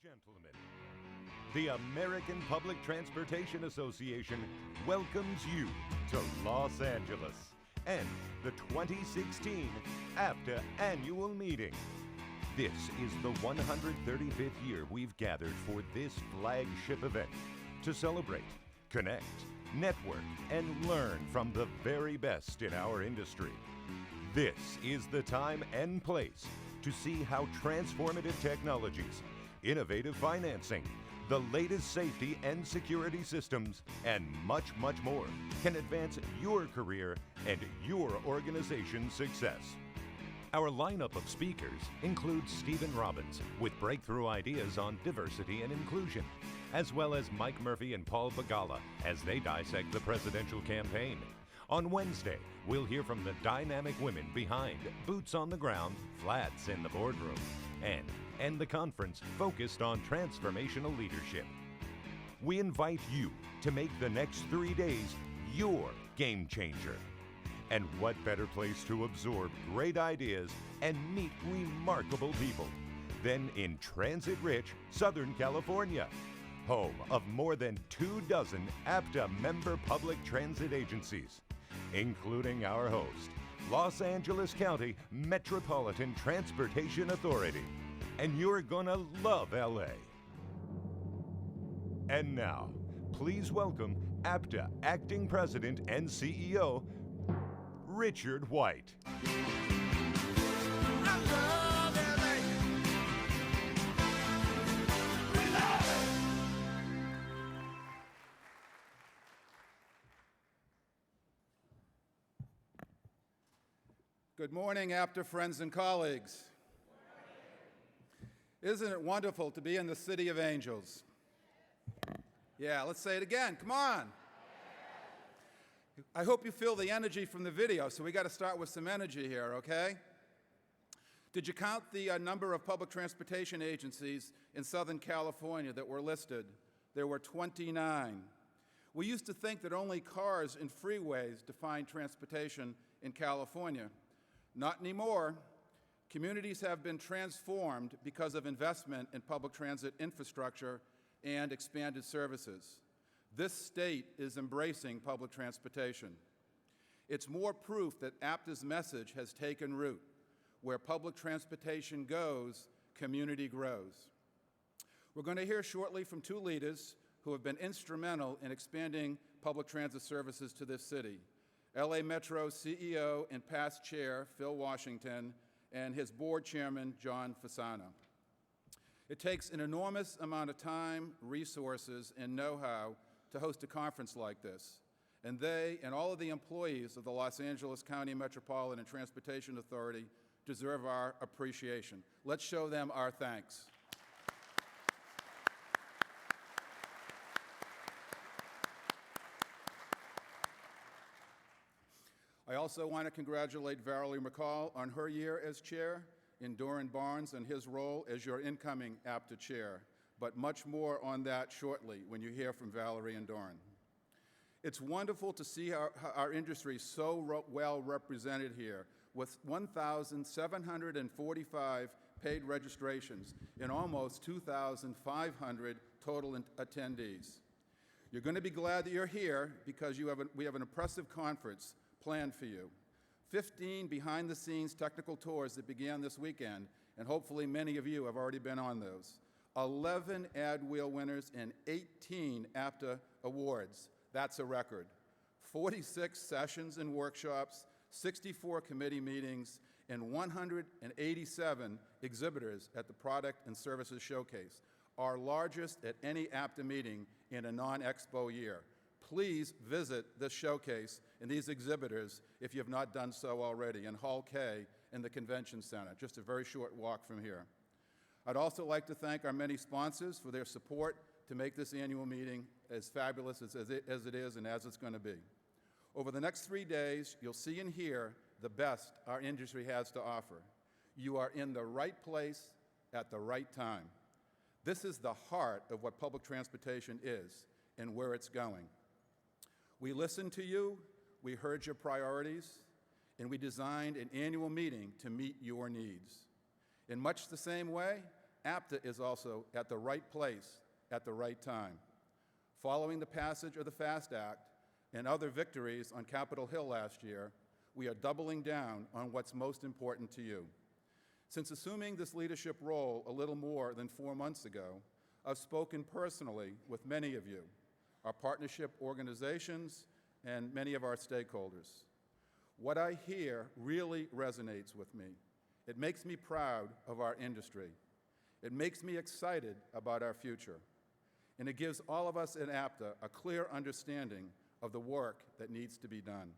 gentlemen, the American Public Transportation Association welcomes you to Los Angeles and the 2016 APTA annual meeting. This is the 135th year we've gathered for this flagship event to celebrate, connect, network, and learn from the very best in our industry. This is the time and place to see how transformative technologies, innovative financing, the latest safety and security systems, and much, much more can advance your career and your organization's success. Our lineup of speakers includes Stephen Robbins with breakthrough ideas on diversity and inclusion, as well as Mike Murphy and Paul Bagala as they dissect the presidential campaign. On Wednesday, we'll hear from the dynamic women behind Boots on the Ground, Flats in the Boardroom, and end the conference focused on transformational leadership. We invite you to make the next 3 days your game changer. And what better place to absorb great ideas and meet remarkable people than in transit-rich Southern California, home of more than 24 APTA member public transit agencies, including our host, Los Angeles County Metropolitan Transportation Authority. And you're gonna love LA. And now, please welcome APTA Acting President and CEO, Richard White. I love LA. We love it. Good morning, APTA friends and colleagues. Isn't it wonderful to be in the City of Angels? Yeah, let's say it again. Come on. I hope you feel the energy from the video, so we got to start with some energy here, okay? Did you count the number of public transportation agencies in Southern California that were listed? There were 29. We used to think that only cars and freeways defined transportation in California. Not anymore. Communities have been transformed because of investment in public transit infrastructure and expanded services. This state is embracing public transportation. It's more proof that APTA's message has taken root. Where public transportation goes, community grows. We're going to hear shortly from two leaders who have been instrumental in expanding public transit services to this city. LA Metro CEO and past chair, Phil Washington, and his board chairman, John Fasano. It takes an enormous amount of time, resources, and know-how to host a conference like this. And they and all of the employees of the Los Angeles County Metropolitan Transportation Authority deserve our appreciation. Let's show them our thanks. I also want to congratulate Valerie McCall on her year as chair, and Doran Barnes on his role as your incoming APTA chair, but much more on that shortly when you hear from Valerie and Doran. It's wonderful to see our industry so well represented here with 1,745 paid registrations and almost 2,500 total attendees. You're going to be glad that you're here because we have an impressive conference planned for you. 15 behind-the-scenes technical tours that began this weekend, and hopefully many of you have already been on those. 11 Ad Wheel winners and 18 APTA awards. That's a record. 46 sessions and workshops, 64 committee meetings, and 187 exhibitors at the Product and Services Showcase, our largest at any APTA meeting in a non-expo year. Please visit this showcase and these exhibitors if you have not done so already in Hall K in the Convention Center, just a very short walk from here. I'd also like to thank our many sponsors for their support to make this annual meeting as fabulous as it is and as it's going to be. Over the next 3 days, you'll see and hear the best our industry has to offer. You are in the right place at the right time. This is the heart of what public transportation is and where it's going. We listened to you, we heard your priorities, and we designed an annual meeting to meet your needs. In much the same way, APTA is also at the right place at the right time. Following the passage of the FAST Act and other victories on Capitol Hill last year, we are doubling down on what's most important to you. Since assuming this leadership role a little more than 4 months ago, I've spoken personally with many of you, our partnership organizations, and many of our stakeholders. What I hear really resonates with me. It makes me proud of our industry. It makes me excited about our future. And it gives all of us at APTA a clear understanding of the work that needs to be done.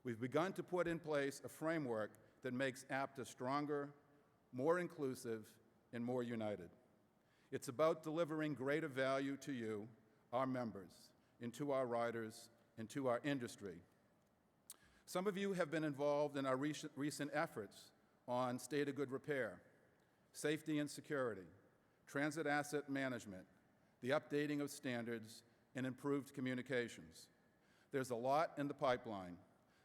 We've begun to put in place a framework that makes APTA stronger, more inclusive, and more united. It's about delivering greater value to you, our members, and to our riders, and to our industry. Some of you have been involved in our recent efforts on state of good repair, safety and security, transit asset management, the updating of standards, and improved communications. There's a lot in the pipeline.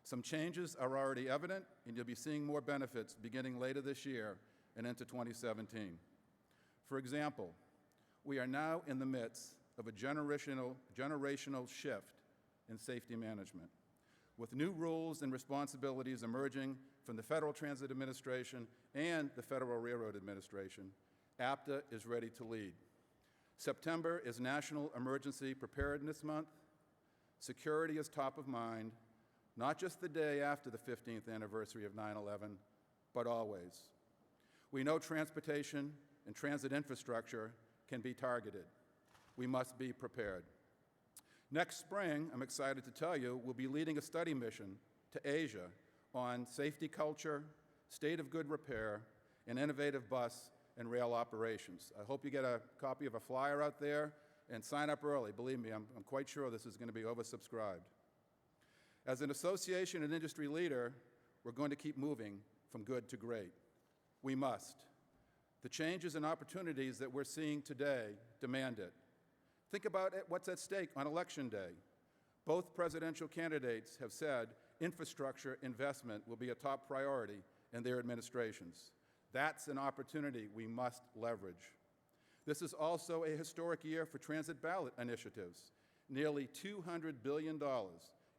Some changes are already evident, and you'll be seeing more benefits beginning later this year and into 2017. For example, we are now in the midst of a generational shift in safety management, with new rules and responsibilities emerging from the Federal Transit Administration and the Federal Railroad Administration. APTA is ready to lead. September is National Emergency Preparedness Month. Security is top of mind, not just the day after the 15th anniversary of 9/11, but always. We know transportation and transit infrastructure can be targeted. We must be prepared. Next spring, I'm excited to tell you, we'll be leading a study mission to Asia on safety culture, state of good repair, and innovative bus and rail operations. I hope you get a copy of a flyer out there and sign up early. Believe me, I'm quite sure this is going to be oversubscribed. As an association and industry leader, we're going to keep moving from good to great. We must. The changes and opportunities that we're seeing today demand it. Think about what's at stake on Election Day. Both presidential candidates have said infrastructure investment will be a top priority in their administrations. That's an opportunity we must leverage. This is also a historic year for transit ballot initiatives. Nearly $200 billion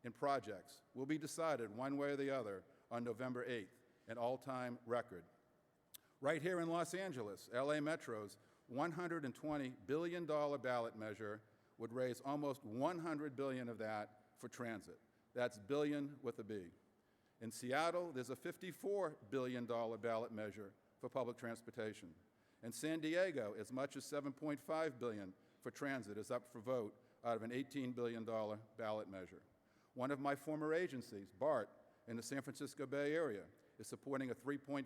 in projects will be decided one way or the other on November 8th, an all-time record. Right here in Los Angeles, LA Metro's $120 billion ballot measure would raise almost $100 billion of that for transit. That's billion with a B. In Seattle, there's a $54 billion ballot measure for public transportation. In San Diego, as much as $7.5 billion for transit is up for vote out of an $18 billion ballot measure. One of my former agencies, BART, in the San Francisco Bay Area, is supporting a $3.5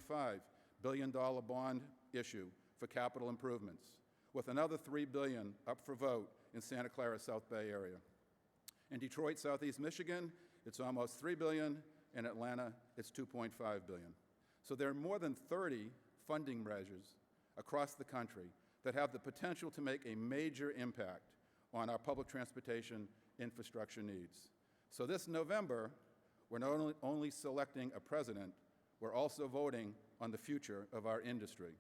billion bond issue for capital improvements, with another $3 billion up for vote in Santa Clara South Bay Area. In Detroit, Southeast Michigan, it's almost $3 billion. In Atlanta, it's $2.5 billion. So there are more than 30 funding measures across the country that have the potential to make a major impact on our public transportation infrastructure needs. So this November, we're not only selecting a president, we're also voting on the future of our industry.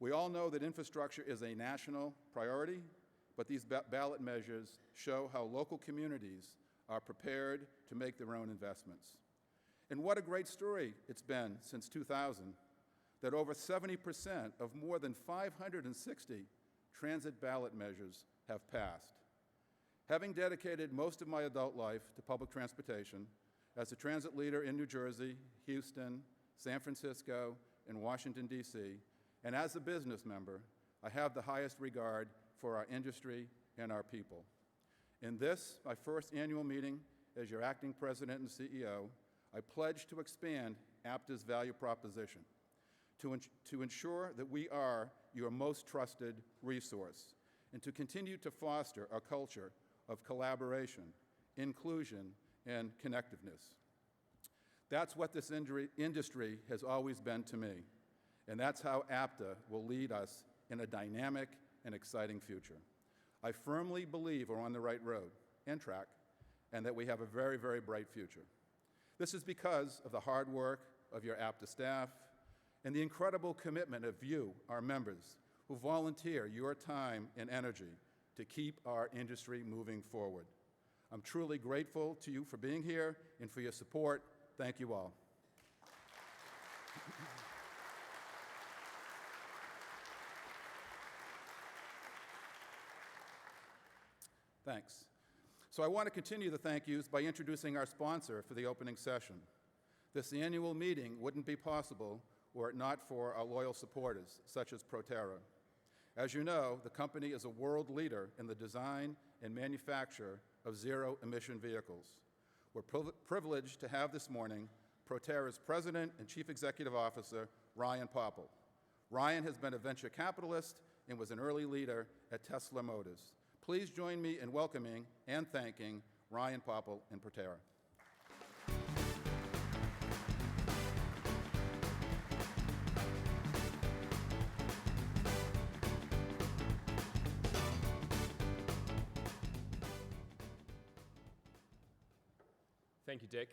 We all know that infrastructure is a national priority, but these ballot measures show how local communities are prepared to make their own investments. And what a great story it's been since 2000, that over 70% of more than 560 transit ballot measures have passed. Having dedicated most of my adult life to public transportation, as a transit leader in New Jersey, Houston, San Francisco, and Washington, D.C., and as a business member, I have the highest regard for our industry and our people. In this, my first annual meeting as your acting president and CEO, I pledge to expand APTA's value proposition, to ensure that we are your most trusted resource, and to continue to foster a culture of collaboration, inclusion, and connectiveness. That's what this industry has always been to me, and that's how APTA will lead us in a dynamic and exciting future. I firmly believe we're on the right road and track, and that we have a very, very bright future. This is because of the hard work of your APTA staff and the incredible commitment of you, our members, who volunteer your time and energy to keep our industry moving forward. I'm truly grateful to you for being here and for your support. Thank you all. Thanks. So I want to continue the thank yous by introducing our sponsor for the opening session. This annual meeting wouldn't be possible were it not for our loyal supporters, such as Proterra. As you know, the company is a world leader in the design and manufacture of zero-emission vehicles. We're privileged to have this morning Proterra's President and Chief Executive Officer, Ryan Popple. Ryan has been a venture capitalist and was an early leader at Tesla Motors. Please join me in welcoming and thanking Ryan Popple and Proterra. Thank you, Dick.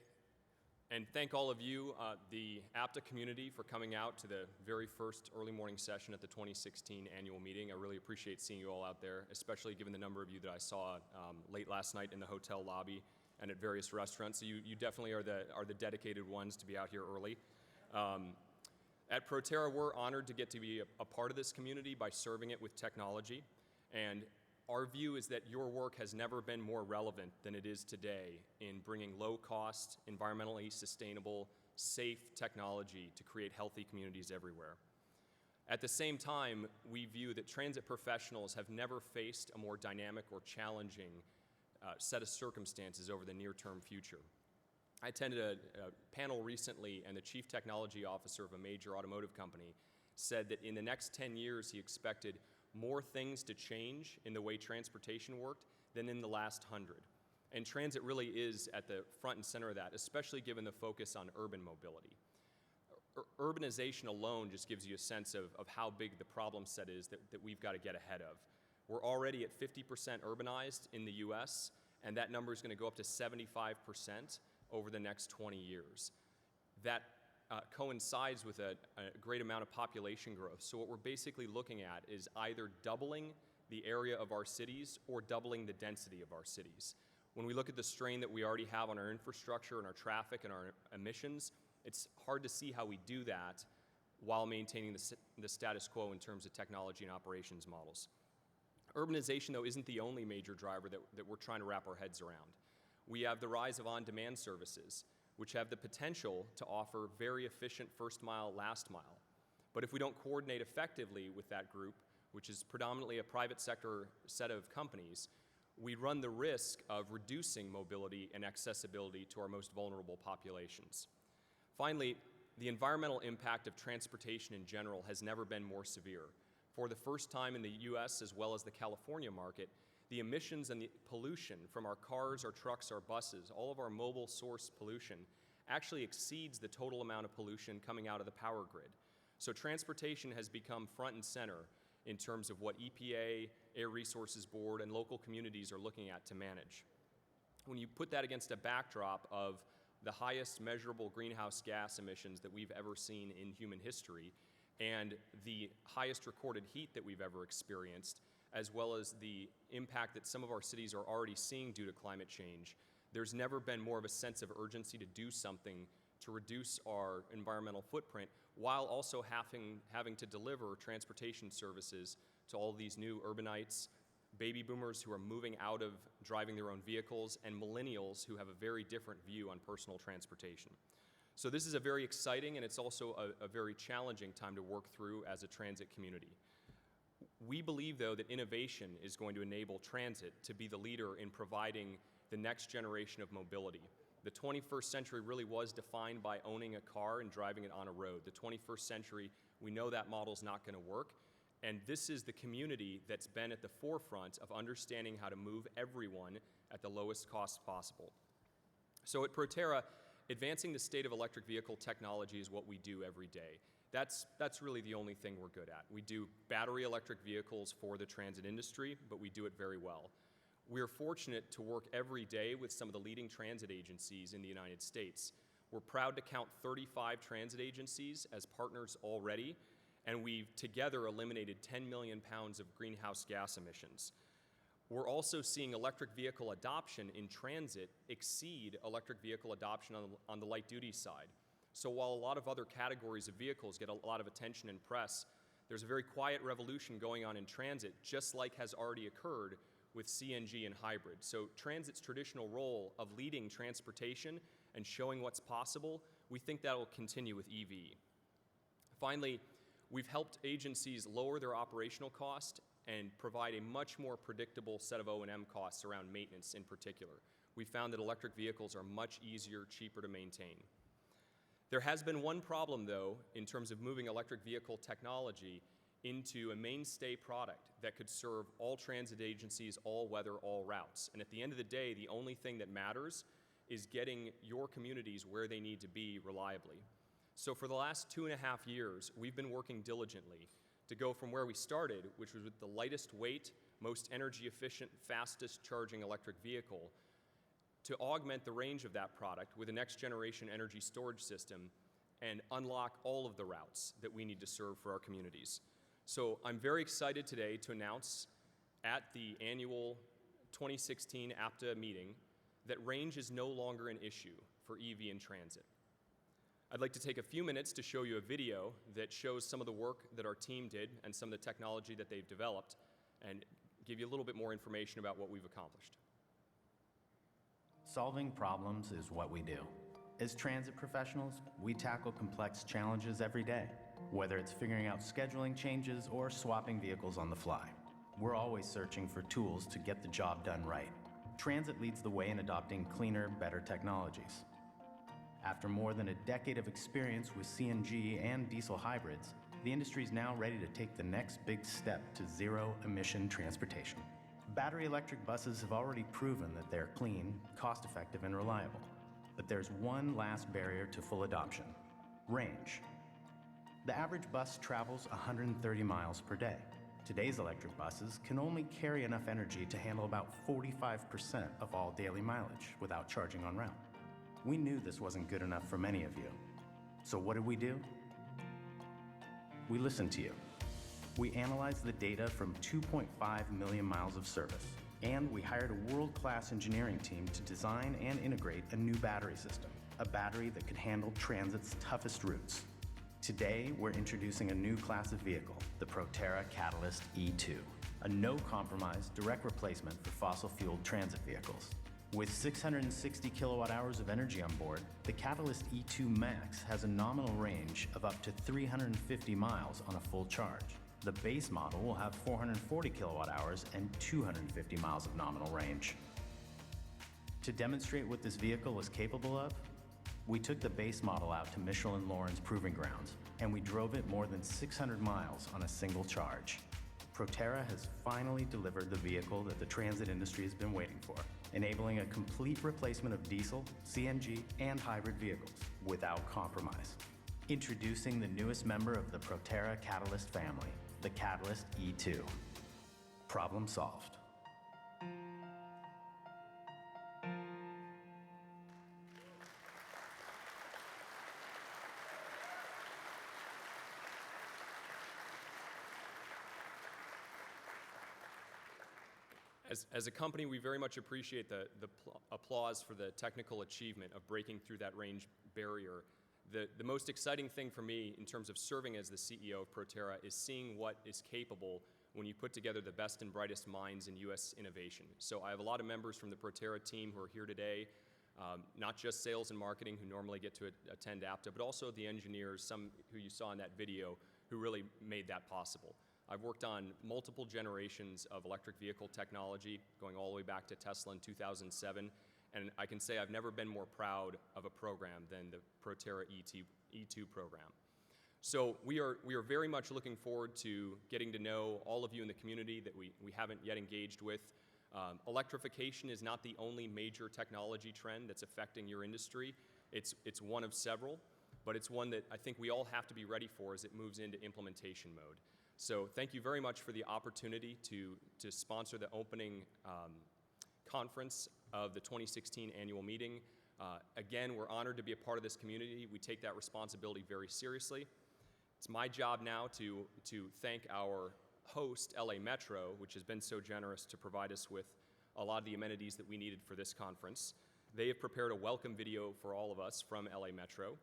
And thank all of you, the APTA community, for coming out to the very first early morning session at the 2016 annual meeting. I really appreciate seeing you all out there, especially given the number of you that I saw late last night in the hotel lobby and at various restaurants. So you definitely are the dedicated ones to be out here early. At Proterra, we're honored to get to be a part of this community by serving it with technology. And our view is that your work has never been more relevant than it is today in bringing low-cost, environmentally sustainable, safe technology to create healthy communities everywhere. At the same time, we view that transit professionals have never faced a more dynamic or challenging set of circumstances over the near-term future. I attended a panel recently, and the chief technology officer of a major automotive company said that in the next 10 years, he expected more things to change in the way transportation worked than in the last 100. And transit really is at the front and center of that, especially given the focus on urban mobility. Urbanization alone just gives you a sense of how big the problem set is that we've got to get ahead of. We're already at 50% urbanized in the US, and that number is going to go up to 75% over the next 20 years. That coincides with a great amount of population growth. So what we're basically looking at is either doubling the area of our cities or doubling the density of our cities. When we look at the strain that we already have on our infrastructure and our traffic and our emissions, it's hard to see how we do that while maintaining the status quo in terms of technology and operations models. Urbanization, though, isn't the only major driver that we're trying to wrap our heads around. We have the rise of on-demand services, which have the potential to offer very efficient first mile, last mile. But if we don't coordinate effectively with that group, which is predominantly a private sector set of companies, we run the risk of reducing mobility and accessibility to our most vulnerable populations. Finally, the environmental impact of transportation in general has never been more severe. For the first time in the US as well as the California market, the emissions and the pollution from our cars, our trucks, our buses, all of our mobile source pollution actually exceeds the total amount of pollution coming out of the power grid. So transportation has become front and center in terms of what EPA, Air Resources Board, and local communities are looking at to manage. When you put that against a backdrop of the highest measurable greenhouse gas emissions that we've ever seen in human history and the highest recorded heat that we've ever experienced, as well as the impact that some of our cities are already seeing due to climate change, there's never been more of a sense of urgency to do something to reduce our environmental footprint while also having to deliver transportation services to all these new urbanites, baby boomers who are moving out of driving their own vehicles, and millennials who have a very different view on personal transportation. So this is a very exciting, and it's also a very challenging time to work through as a transit community. We believe, though, that innovation is going to enable transit to be the leader in providing the next generation of mobility. The 21st century really was defined by owning a car and driving it on a road. The 21st century, we know that model's not going to work, and this is the community that's been at the forefront of understanding how to move everyone at the lowest cost possible. So at Proterra, advancing the state of electric vehicle technology is what we do every day. That's really the only thing we're good at. We do battery electric vehicles for the transit industry, but we do it very well. We're fortunate to work every day with some of the leading transit agencies in the United States. We're proud to count 35 transit agencies as partners already, and we've together eliminated 10 million pounds of greenhouse gas emissions. We're also seeing electric vehicle adoption in transit exceed electric vehicle adoption on the light duty side. So while a lot of other categories of vehicles get a lot of attention and press, there's a very quiet revolution going on in transit, just like has already occurred with CNG and hybrid. So transit's traditional role of leading transportation and showing what's possible, we think that will continue with EV. Finally, we've helped agencies lower their operational cost and provide a much more predictable set of O&M costs around maintenance in particular. We found that electric vehicles are much easier, cheaper to maintain. There has been one problem, though, in terms of moving electric vehicle technology into a mainstay product that could serve all transit agencies, all weather, all routes. And at the end of the day, the only thing that matters is getting your communities where they need to be reliably. So for the last 2.5 years, we've been working diligently to go from where we started, which was with the lightest weight, most energy efficient, fastest charging electric vehicle, to augment the range of that product with a next generation energy storage system and unlock all of the routes that we need to serve for our communities. So I'm very excited today to announce at the annual 2016 APTA meeting that range is no longer an issue for EV in transit. I'd like to take a few minutes to show you a video that shows some of the work that our team did and some of the technology that they've developed and give you a little bit more information about what we've accomplished. Solving problems is what we do. As transit professionals, we tackle complex challenges every day, whether it's figuring out scheduling changes or swapping vehicles on the fly. We're always searching for tools to get the job done right. Transit leads the way in adopting cleaner, better technologies. After more than a decade of experience with CNG and diesel hybrids, the industry is now ready to take the next big step to zero-emission transportation. Battery electric buses have already proven that they're clean, cost-effective, and reliable. But there's one last barrier to full adoption: range. The average bus travels 130 miles per day. Today's electric buses can only carry enough energy to handle about 45% of all daily mileage without charging en route. We knew this wasn't good enough for many of you. So what did we do? We listened to you. We analyzed the data from 2.5 million miles of service, and we hired a world-class engineering team to design and integrate a new battery system, a battery that could handle transit's toughest routes. Today, we're introducing a new class of vehicle, the Proterra Catalyst E2, a no-compromise direct replacement for fossil-fueled transit vehicles. With 660 kilowatt hours of energy on board, the Catalyst E2 Max has a nominal range of up to 350 miles on a full charge. The base model will have 440 kilowatt hours and 250 miles of nominal range. To demonstrate what this vehicle is capable of, we took the base model out to Michelin-Lawrence Proving Grounds, and we drove it more than 600 miles on a single charge. Proterra has finally delivered the vehicle that the transit industry has been waiting for, enabling a complete replacement of diesel, CNG, and hybrid vehicles without compromise. Introducing the newest member of the Proterra Catalyst family, the Catalyst E2. Problem solved. As a company, we very much appreciate the applause for the technical achievement of breaking through that range barrier. The most exciting thing for me in terms of serving as the CEO of Proterra is seeing what is capable when you put together the best and brightest minds in U.S. innovation. So I have a lot of members from the Proterra team who are here today, not just sales and marketing who normally get to attend APTA, but also the engineers, some who you saw in that video, who really made that possible. I've worked on multiple generations of electric vehicle technology, going all the way back to Tesla in 2007, and I can say I've never been more proud of a program than the Proterra E2 program. So we are very much looking forward to getting to know all of you in the community that we haven't yet engaged with. Electrification is not the only major technology trend that's affecting your industry. It's one of several, but it's one that I think we all have to be ready for as it moves into implementation mode. So thank you very much for the opportunity to sponsor the opening conference of the 2016 annual meeting. Again, we're honored to be a part of this community. We take that responsibility very seriously. It's my job now to thank our host, LA Metro, which has been so generous to provide us with a lot of the amenities that we needed for this conference. They have prepared a welcome video for all of us from LA Metro.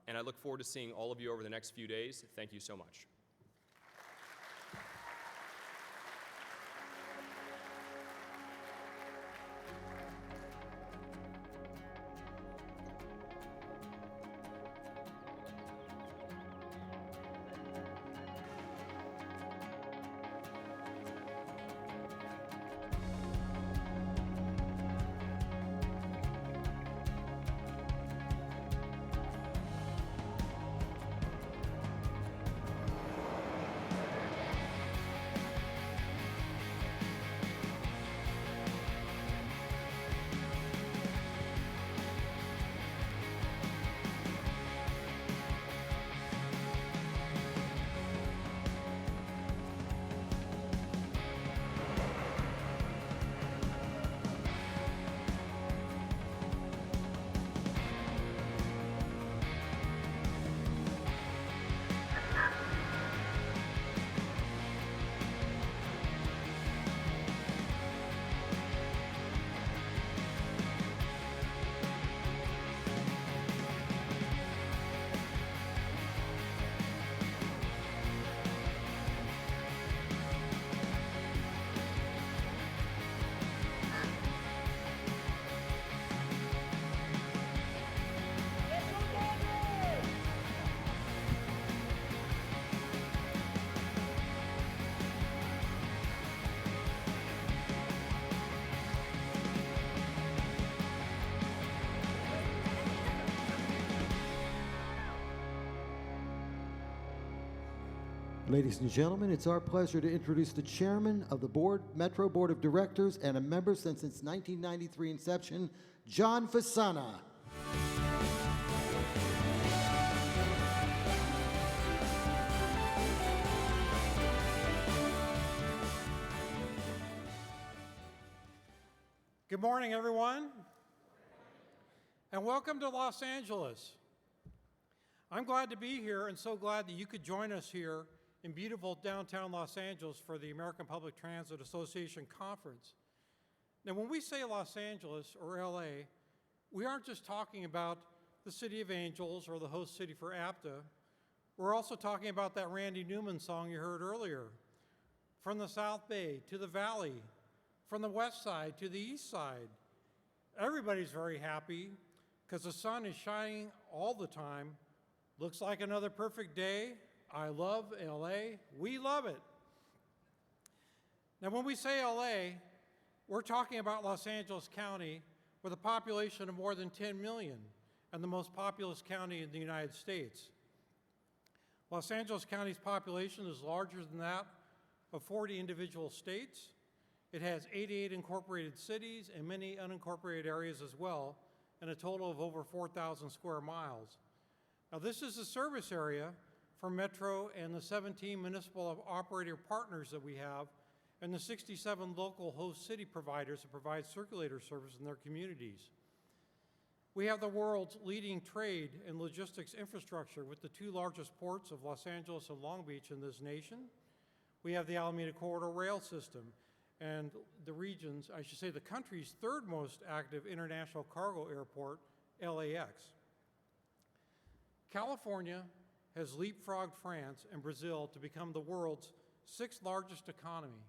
And I look forward to seeing all of you over the next few days. Thank you so much. Ladies and gentlemen, it's our pleasure to introduce the chairman of the Metro Board of Directors and a member since its 1993 inception, John Fasana. Good morning, everyone, and welcome to Los Angeles. I'm glad to be here and so glad that you could join us here in beautiful downtown Los Angeles for the American Public Transit Association Conference. Now, when we say Los Angeles or LA, we aren't just talking about the City of Angels or the host city for APTA. We're also talking about that Randy Newman song you heard earlier. From the South Bay to the Valley, from the West Side to the East Side. Everybody's very happy because the sun is shining all the time. Looks like another perfect day. I love LA. We love it. Now, when we say LA, we're talking about Los Angeles County with a population of more than 10 million and the most populous county in the United States. Los Angeles County's population is larger than that of 40 individual states. It has 88 incorporated cities and many unincorporated areas as well, and a total of over 4,000 square miles. Now, this is the service area for Metro and the 17 municipal operator partners that we have, and the 67 local host city providers that provide circulator service in their communities. We have the world's leading trade and logistics infrastructure with the two largest ports of Los Angeles and Long Beach in this nation. We have the Alameda Corridor rail system and the region's, I should say the country's third most active international cargo airport, LAX. California has leapfrogged France and Brazil to become the world's sixth largest economy.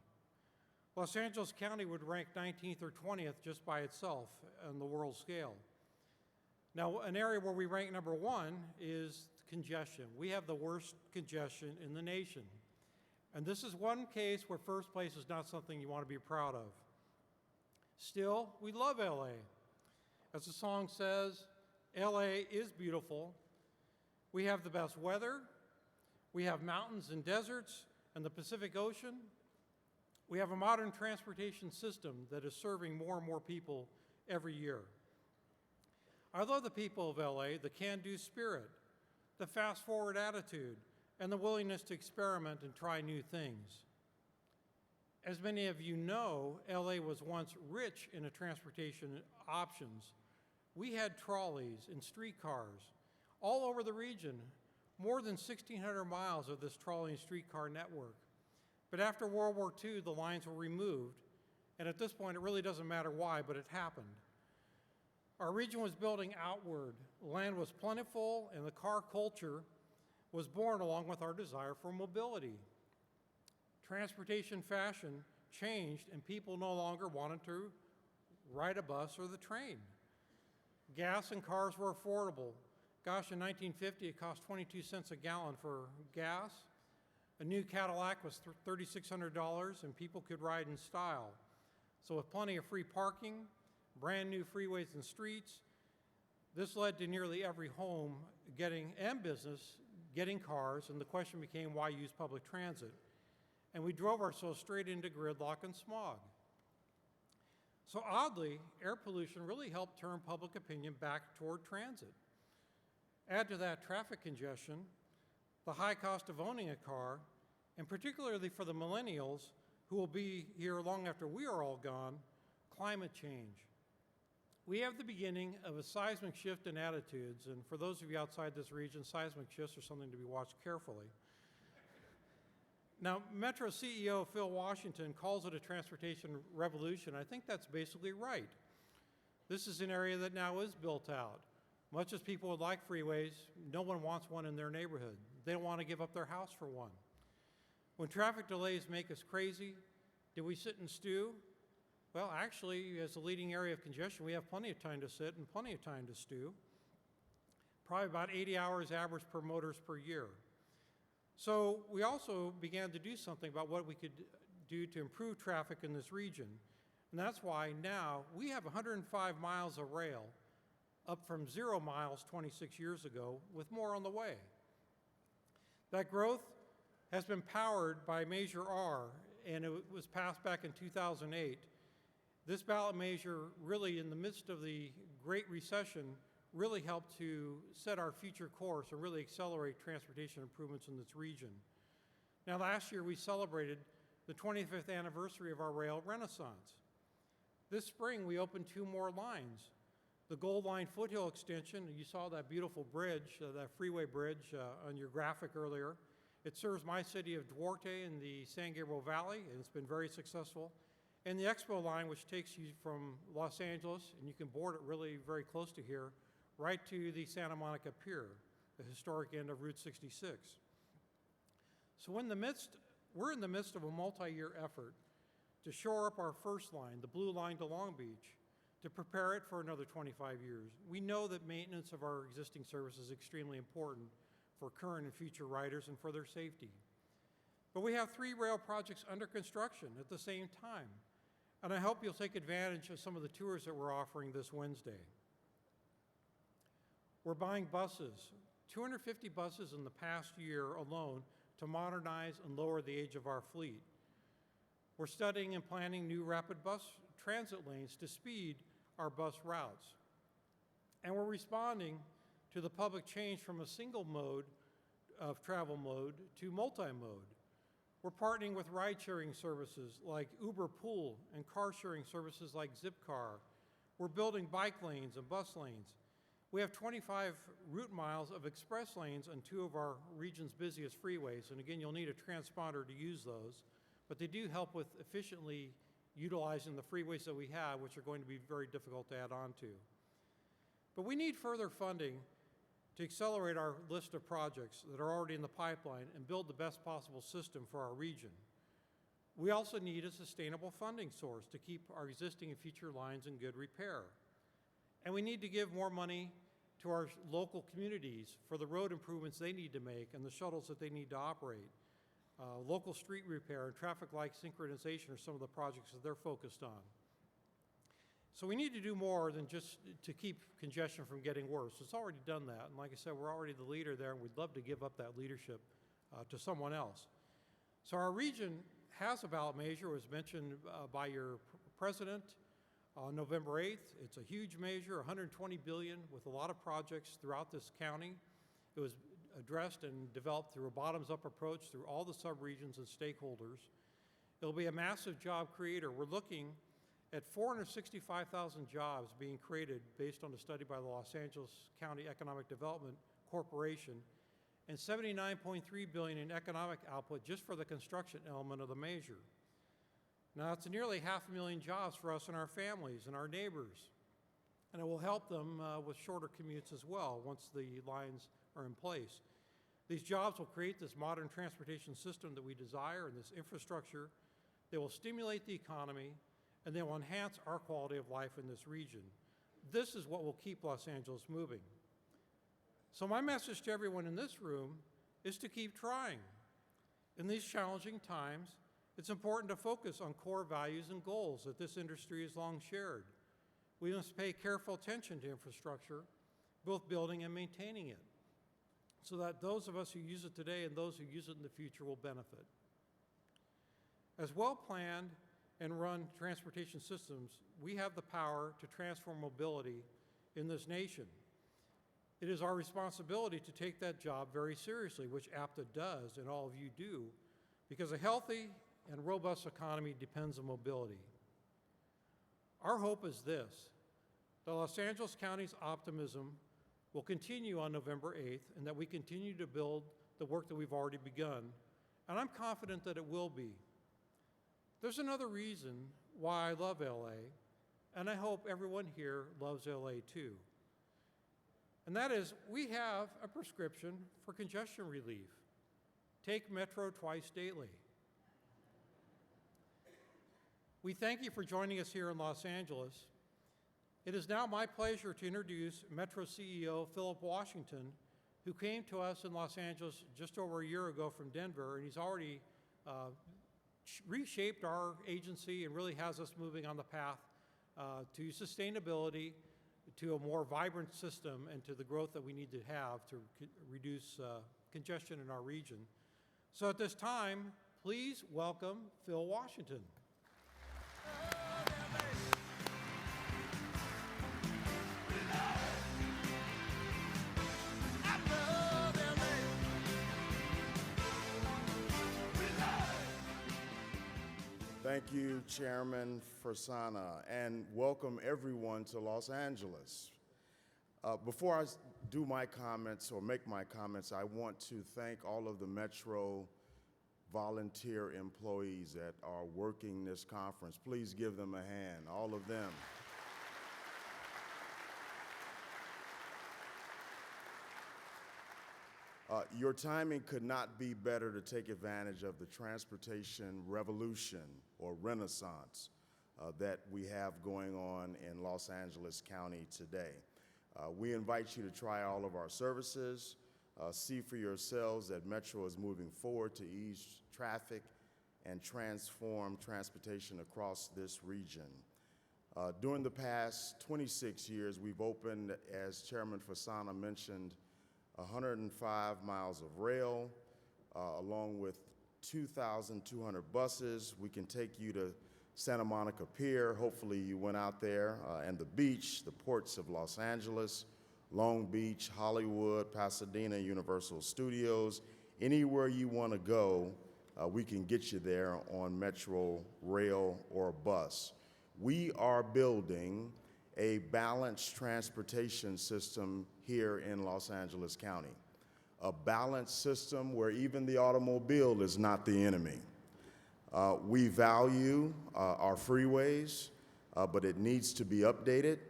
Los Angeles County would rank 19th or 20th just by itself on the world scale. Now, an area where we rank number one is congestion. We have the worst congestion in the nation. And this is one case where first place is not something you want to be proud of. Still, we love LA. As the song says, LA is beautiful. We have the best weather. We have mountains and deserts and the Pacific Ocean. We have a modern transportation system that is serving more and more people every year. I love the people of LA, the can-do spirit, the fast-forward attitude, and the willingness to experiment and try new things. As many of you know, LA was once rich in transportation options, We had trolleys and streetcars all over the region, more than 1,600 miles of this trolley and streetcar network. But after World War II, the lines were removed, and at this point, it really doesn't matter why, but it happened. Our region was building outward. Land was plentiful, and the car culture was born along with our desire for mobility. Transportation fashion changed, and people no longer wanted to ride a bus or the train. Gas and cars were affordable. Gosh, in 1950, it cost 22 cents a gallon for gas. A new Cadillac was $3,600, and people could ride in style. So with plenty of free parking, brand new freeways and streets, this led to nearly every home and business getting cars, and the question became, why use public transit? And we drove ourselves straight into gridlock and smog. So oddly, air pollution really helped turn public opinion back toward transit. Add to that traffic congestion, the high cost of owning a car, and particularly for the millennials who will be here long after we are all gone, climate change. We have the beginning of a seismic shift in attitudes, and for those of you outside this region, seismic shifts are something to be watched carefully. Now, Metro CEO Phil Washington calls it a transportation revolution. I think that's basically right. This is an area that now is built out. Much as people would like freeways, no one wants one in their neighborhood. They don't want to give up their house for one. When traffic delays make us crazy, do we sit and stew? Well, actually, as a leading area of congestion, we have plenty of time to sit and plenty of time to stew. Probably about 80 hours average per motorist per year. So we also began to do something about what we could do to improve traffic in this region. And that's why now we have 105 miles of rail, up from 0 miles 26 years ago, with more on the way. That growth has been powered by Measure R, and it was passed back in 2008. This ballot measure really, in the midst of the Great Recession, really helped to set our future course and really accelerate transportation improvements in this region. Now, last year we celebrated the 25th anniversary of our rail renaissance. This spring we opened 2 more lines. The Gold Line Foothill extension, you saw that beautiful bridge, that freeway bridge on your graphic earlier. It serves my city of Duarte in the San Gabriel Valley, and it's been very successful. And the Expo line, which takes you from Los Angeles, and you can board it really very close to here, right to the Santa Monica Pier, the historic end of Route 66. So we're in the midst of a multi-year effort to shore up our first line, the Blue Line to Long Beach, to prepare it for another 25 years. We know that maintenance of our existing service is extremely important for current and future riders and for their safety. But we have 3 rail projects under construction at the same time, and I hope you'll take advantage of some of the tours that we're offering this Wednesday. We're buying buses, 250 buses in the past year alone, to modernize and lower the age of our fleet. We're studying and planning new rapid bus transit lanes to speed our bus routes. And we're responding to the public change from a single mode of travel mode to multi-mode. We're partnering with ride-sharing services like Uber Pool and car-sharing services like Zipcar. We're building bike lanes and bus lanes. We have 25 route miles of express lanes on 2 of our region's busiest freeways, and again, you'll need a transponder to use those, but they do help with efficiently utilizing the freeways that we have, which are going to be very difficult to add on to. But we need further funding to accelerate our list of projects that are already in the pipeline and build the best possible system for our region. We also need a sustainable funding source to keep our existing and future lines in good repair. And we need to give more money to our local communities for the road improvements they need to make and the shuttles that they need to operate. Local street repair and traffic light synchronization are some of the projects that they're focused on. So we need to do more than just to keep congestion from getting worse. It's already done that, and like I said, we're already the leader there, and we'd love to give up that leadership to someone else. So our region has a ballot measure, it was mentioned by your president on November 8th. It's a huge measure, $120 billion, with a lot of projects throughout this county. It was addressed and developed through a bottoms-up approach through all the subregions and stakeholders. It'll be a massive job creator. We're looking At 465,000 jobs being created based on a study by the Los Angeles County Economic Development Corporation, and $79.3 billion in economic output just for the construction element of the measure. Now, it's nearly 500,000 jobs for us and our families and our neighbors, and it will help them with shorter commutes as well once the lines are in place. These jobs will create this modern transportation system that we desire and this infrastructure. They will stimulate the economy, and they will enhance our quality of life in this region. This is what will keep Los Angeles moving. So my message to everyone in this room is to keep trying. In these challenging times, it's important to focus on core values and goals that this industry has long shared. We must pay careful attention to infrastructure, both building and maintaining it, so that those of us who use it today and those who use it in the future will benefit. As well-planned and run transportation systems, we have the power to transform mobility in this nation. It is our responsibility to take that job very seriously, which APTA does, and all of you do, because a healthy and robust economy depends on mobility. Our hope is this: that Los Angeles County's optimism will continue on November 8th, and that we continue to build the work that we've already begun, and I'm confident that it will be. There's another reason why I love LA, and I hope everyone here loves LA too. And that is, we have a prescription for congestion relief. Take Metro twice daily. We thank you for joining us here in Los Angeles. It is now my pleasure to introduce Metro CEO Philip Washington, who came to us in Los Angeles just over a year ago from Denver, and he's already reshaped our agency and really has us moving on the path to sustainability, to a more vibrant system, and to the growth that we need to have to reduce congestion in our region. So at this time, please welcome Phil Washington. Thank you, Chairman Fasana, and welcome everyone to Los Angeles. Before I do my comments or make my comments, I want to thank all of the Metro volunteer employees that are working this conference. Please give them a hand, all of them. Your timing could not be better to take advantage of the transportation revolution or renaissance that we have going on in Los Angeles County today. We invite you to try all of our services, see for yourselves that Metro is moving forward to ease traffic and transform transportation across this region. During the past 26 years, we've opened, as Chairman Fasana mentioned, 105 miles of rail, along with 2,200 buses. We can take you to Santa Monica Pier. Hopefully you went out there, and the beach, the ports of Los Angeles, Long Beach, Hollywood, Pasadena, Universal Studios. Anywhere you want to go, we can get you there on Metro rail or bus. We are building a balanced transportation system here in Los Angeles County, a balanced system where even the automobile is not the enemy. We value our freeways, but it needs to be updated.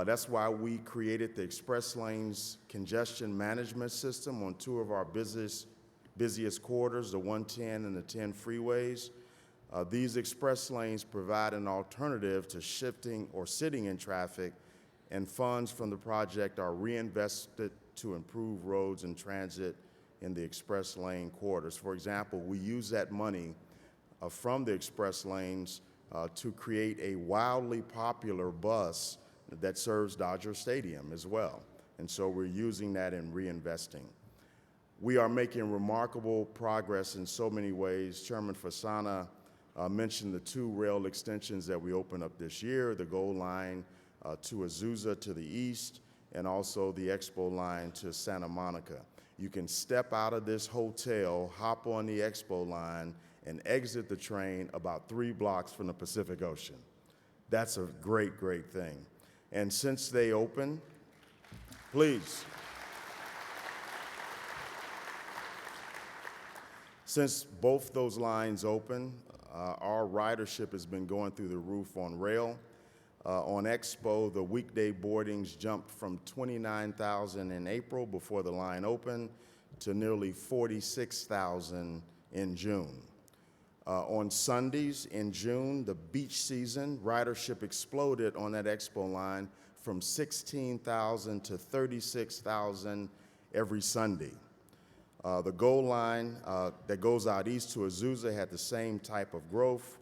That's why we created the Express Lanes Congestion Management System on two of our busiest corridors, the 110 and the 10 freeways. These express lanes provide an alternative to shifting or sitting in traffic, and funds from the project are reinvested to improve roads and transit in the express lane corridors. For example, we use that money from the express lanes to create a wildly popular bus that serves Dodger Stadium as well. And so we're using that and reinvesting. We are making remarkable progress in so many ways. Chairman Fasana mentioned the two rail extensions that we opened up this year, the Gold Line to Azusa to the east, and also the Expo Line to Santa Monica. You can step out of this hotel, hop on the Expo Line, and exit the train about 3 blocks from the Pacific Ocean. That's a great, great thing. And since they open, please. Since both those lines open, our ridership has been going through the roof on rail. On Expo, the weekday boardings jumped from 29,000 in April before the line opened to nearly 46,000 in June. On Sundays in June, the beach season, ridership exploded on that Expo line from 16,000 to 36,000 every Sunday. The goal line that goes out east to Azusa had the same type of growth.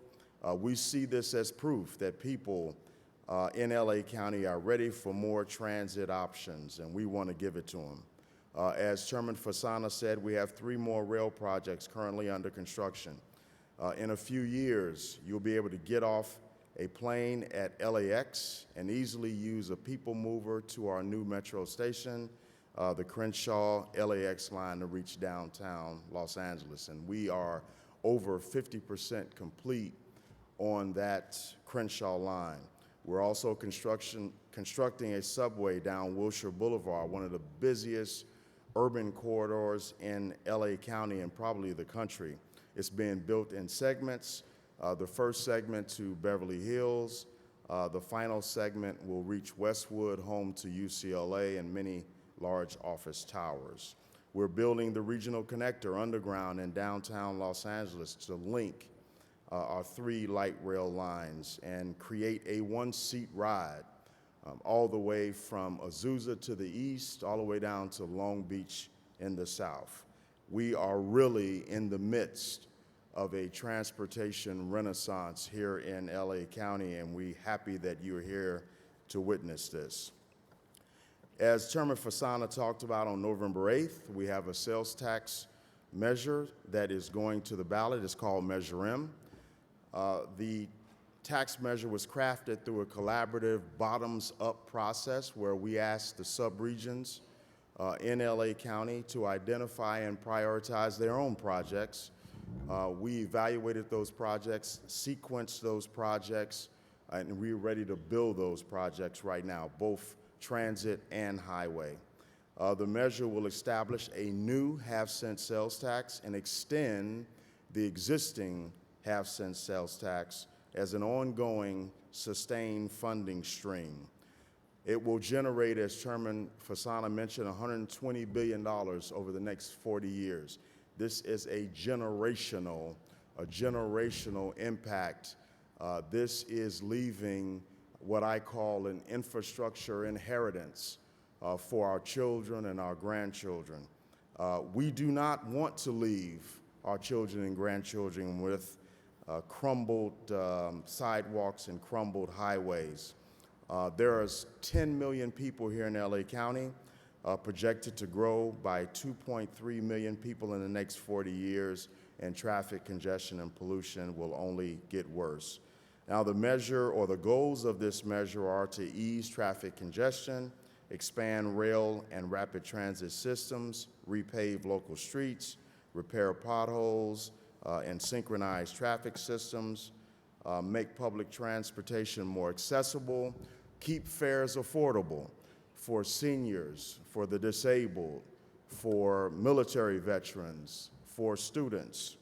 We see this as proof that people in LA County are ready for more transit options, and we want to give it to them. As Chairman Fasana said, we have 3 more rail projects currently under construction. In a few years, you'll be able to get off a plane at LAX and easily use a people mover to our new metro station, the Crenshaw LAX line to reach downtown Los Angeles. And we are over 50% complete on that Crenshaw line. We're also constructing a subway down Wilshire Boulevard, one of the busiest urban corridors in LA County and probably the country. It's being built in segments. The first segment to Beverly Hills. The final segment will reach Westwood, home to UCLA and many large office towers. We're building the regional connector underground in downtown Los Angeles to link our 3 light rail lines and create a 1-seat ride all the way from Azusa to the east, all the way down to Long Beach in the south. We are really in the midst of a transportation renaissance here in LA County, and we're happy that you're here to witness this. As Chairman Fasana talked about on November 8th, we have a sales tax measure that is going to the ballot. It's called Measure M. The tax measure was crafted through a collaborative bottoms-up process where we asked the subregions in LA County to identify and prioritize their own projects. We evaluated those projects, sequenced those projects, and we're ready to build those projects right now, both transit and highway. The measure will establish a new half-cent sales tax and extend the existing half-cent sales tax as an ongoing, sustained funding stream. It will generate, as Chairman Fasana mentioned, $120 billion over the next 40 years. This is a generational impact. This is leaving what I call an infrastructure inheritance for our children and our grandchildren. We do not want to leave our children and grandchildren with crumbled sidewalks and crumbled highways. There are 10 million people here in LA County, projected to grow by 2.3 million people in the next 40 years, and traffic congestion and pollution will only get worse. Now, the measure or the goals of this measure are to ease traffic congestion, expand rail and rapid transit systems, repave local streets, repair potholes, and synchronize traffic systems, make public transportation more accessible, keep fares affordable for seniors, for the disabled, for military veterans, for students,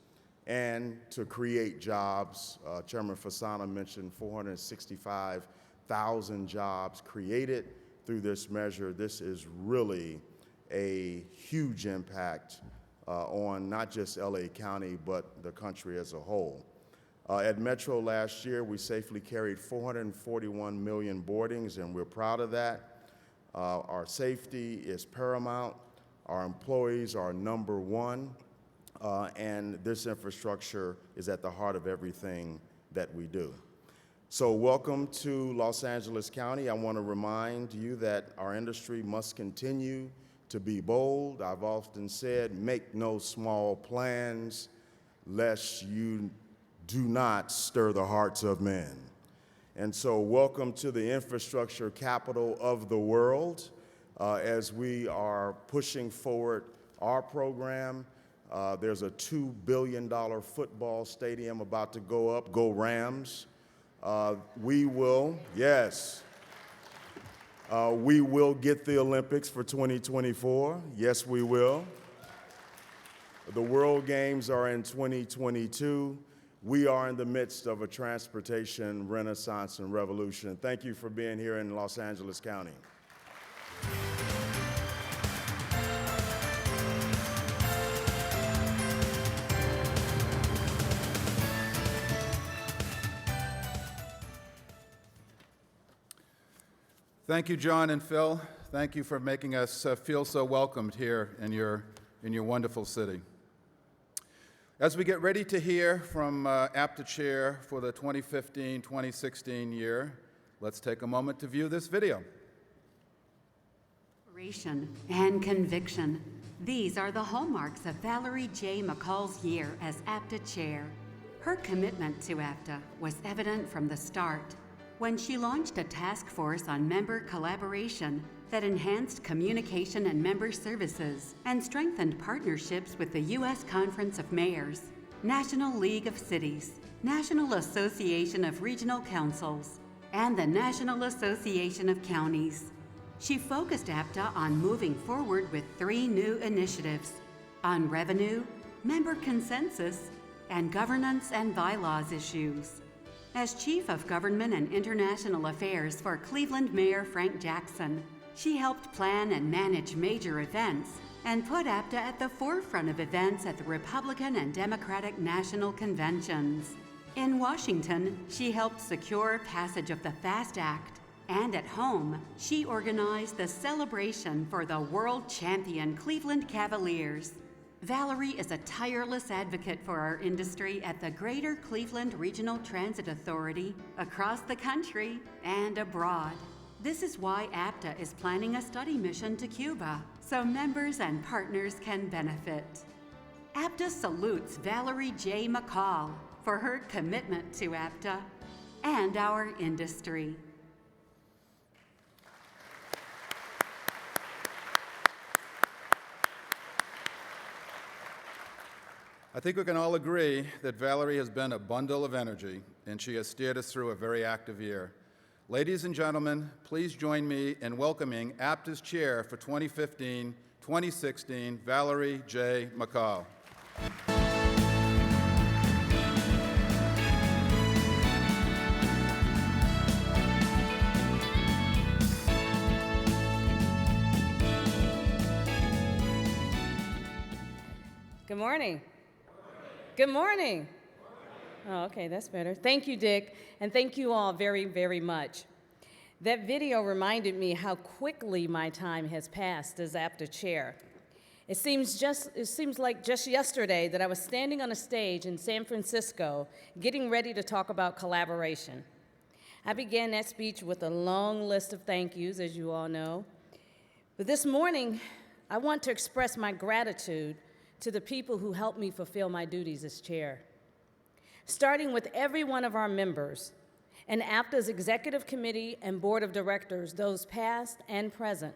and to create jobs. Chairman Fasana mentioned 465,000 jobs created through this measure. This is really a huge impact on not just LA County, but the country as a whole. At Metro last year, we safely carried 441 million boardings, and we're proud of that. Our safety is paramount. Our employees are number one, and this infrastructure is at the heart of everything that we do. So welcome to Los Angeles County. I want to remind you that our industry must continue to be bold. I've often said, make no small plans, lest you do not stir the hearts of men. And so welcome to the infrastructure capital of the world. As we are pushing forward our program, there's a $2 billion football stadium about to go up, go Rams. We will, yes. We will get the Olympics for 2024. Yes, we will. The World Games are in 2022. We are in the midst of a transportation renaissance and revolution. Thank you for being here in Los Angeles County. Thank you, John and Phil. Thank you for making us feel so welcomed here in your wonderful city. As we get ready to hear from APTA Chair for the 2015-2016 year, let's take a moment to view this video. Inspiration and conviction. These are the hallmarks of Valerie J. McCall's year as APTA Chair. Her commitment to APTA was evident from the start when she launched a task force on member collaboration that enhanced communication and member services and strengthened partnerships with the U.S. Conference of Mayors, National League of Cities, National Association of Regional Councils, and the National Association of Counties. She focused APTA on moving forward with 3 new initiatives on revenue, member consensus, and governance and bylaws issues. As Chief of Government and International Affairs for Cleveland Mayor Frank Jackson, she helped plan and manage major events and put APTA at the forefront of events at the Republican and Democratic National Conventions. In Washington, she helped secure passage of the FAST Act, and at home, she organized the celebration for the world champion Cleveland Cavaliers. Valerie is a tireless advocate for our industry at the Greater Cleveland Regional Transit Authority, across the country, and abroad. This is why APTA is planning a study mission to Cuba, so members and partners can benefit. APTA salutes Valerie J. McCall for her commitment to APTA and our industry. I think we can all agree that Valerie has been a bundle of energy, and she has steered us through a very active year. Ladies and gentlemen, please join me in welcoming APTA's chair for 2015-2016, Valerie J. McCall. Good morning. Good morning. Oh, okay, that's better. Thank you, Dick, and thank you all very, very much. That video reminded me how quickly my time has passed as APTA chair. It seems like just yesterday that I was standing on a stage in San Francisco getting ready to talk about collaboration. I began that speech with a long list of thank yous, as you all know. But this morning, I want to express my gratitude to the people who helped me fulfill my duties as chair. Starting with every one of our members and APTA's executive committee and board of directors, those past and present.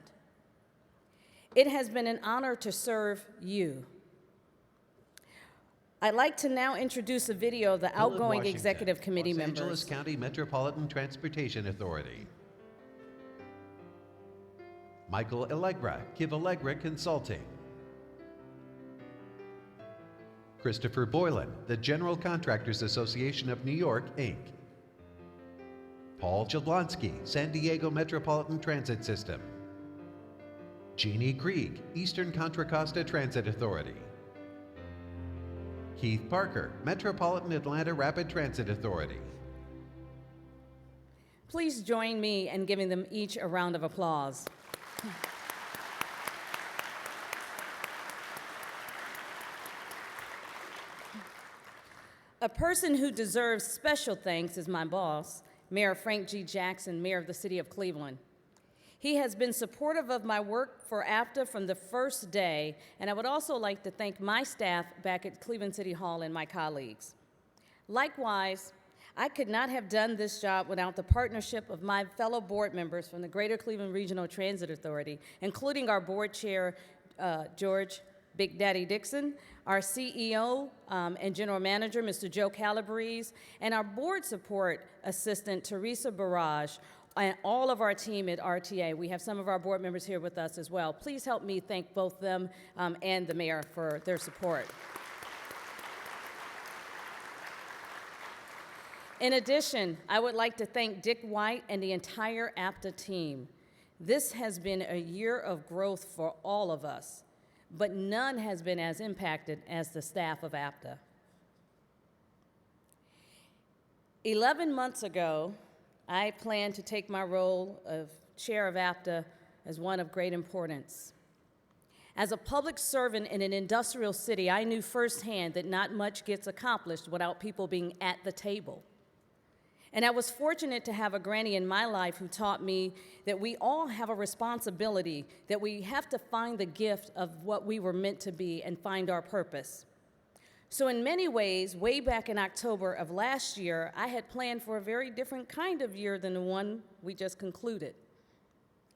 It has been an honor to serve you. I'd like to now introduce a video of the outgoing executive committee members. Los Angeles County Metropolitan Transportation Authority. Michael Allegra, Kiv Allegra Consulting. Christopher Boylan, the General Contractors Association of New York, Inc. Paul Jablonski, San Diego Metropolitan Transit System. Jeannie Krieg, Eastern Contra Costa Transit Authority. Keith Parker, Metropolitan Atlanta Rapid Transit Authority. Please join me in giving them each a round of applause. A person who deserves special thanks is my boss, Mayor Frank G. Jackson, Mayor of the City of Cleveland. He has been supportive of my work for APTA from the first day, and I would also like to thank my staff back at Cleveland City Hall and my colleagues. Likewise, I could not have done this job without the partnership of my fellow board members from the Greater Cleveland Regional Transit Authority, including our board chair, George Big Daddy Dixon, our CEO and General Manager, Mr. Joe Calabrese, and our board support assistant, Teresa Barrage, and all of our team at RTA. We have some of our board members here with us as well. Please help me thank both them and the mayor for their support. In addition, I would like to thank Dick White and the entire APTA team. This has been a year of growth for all of us, but none has been as impacted as the staff of APTA. 11 months ago, I planned to take my role of chair of APTA as one of great importance. As a public servant in an industrial city, I knew firsthand that not much gets accomplished without people being at the table. And I was fortunate to have a granny in my life who taught me that we all have a responsibility, that we have to find the gift of what we were meant to be and find our purpose. So in many ways, way back in October of last year, I had planned for a very different kind of year than the one we just concluded.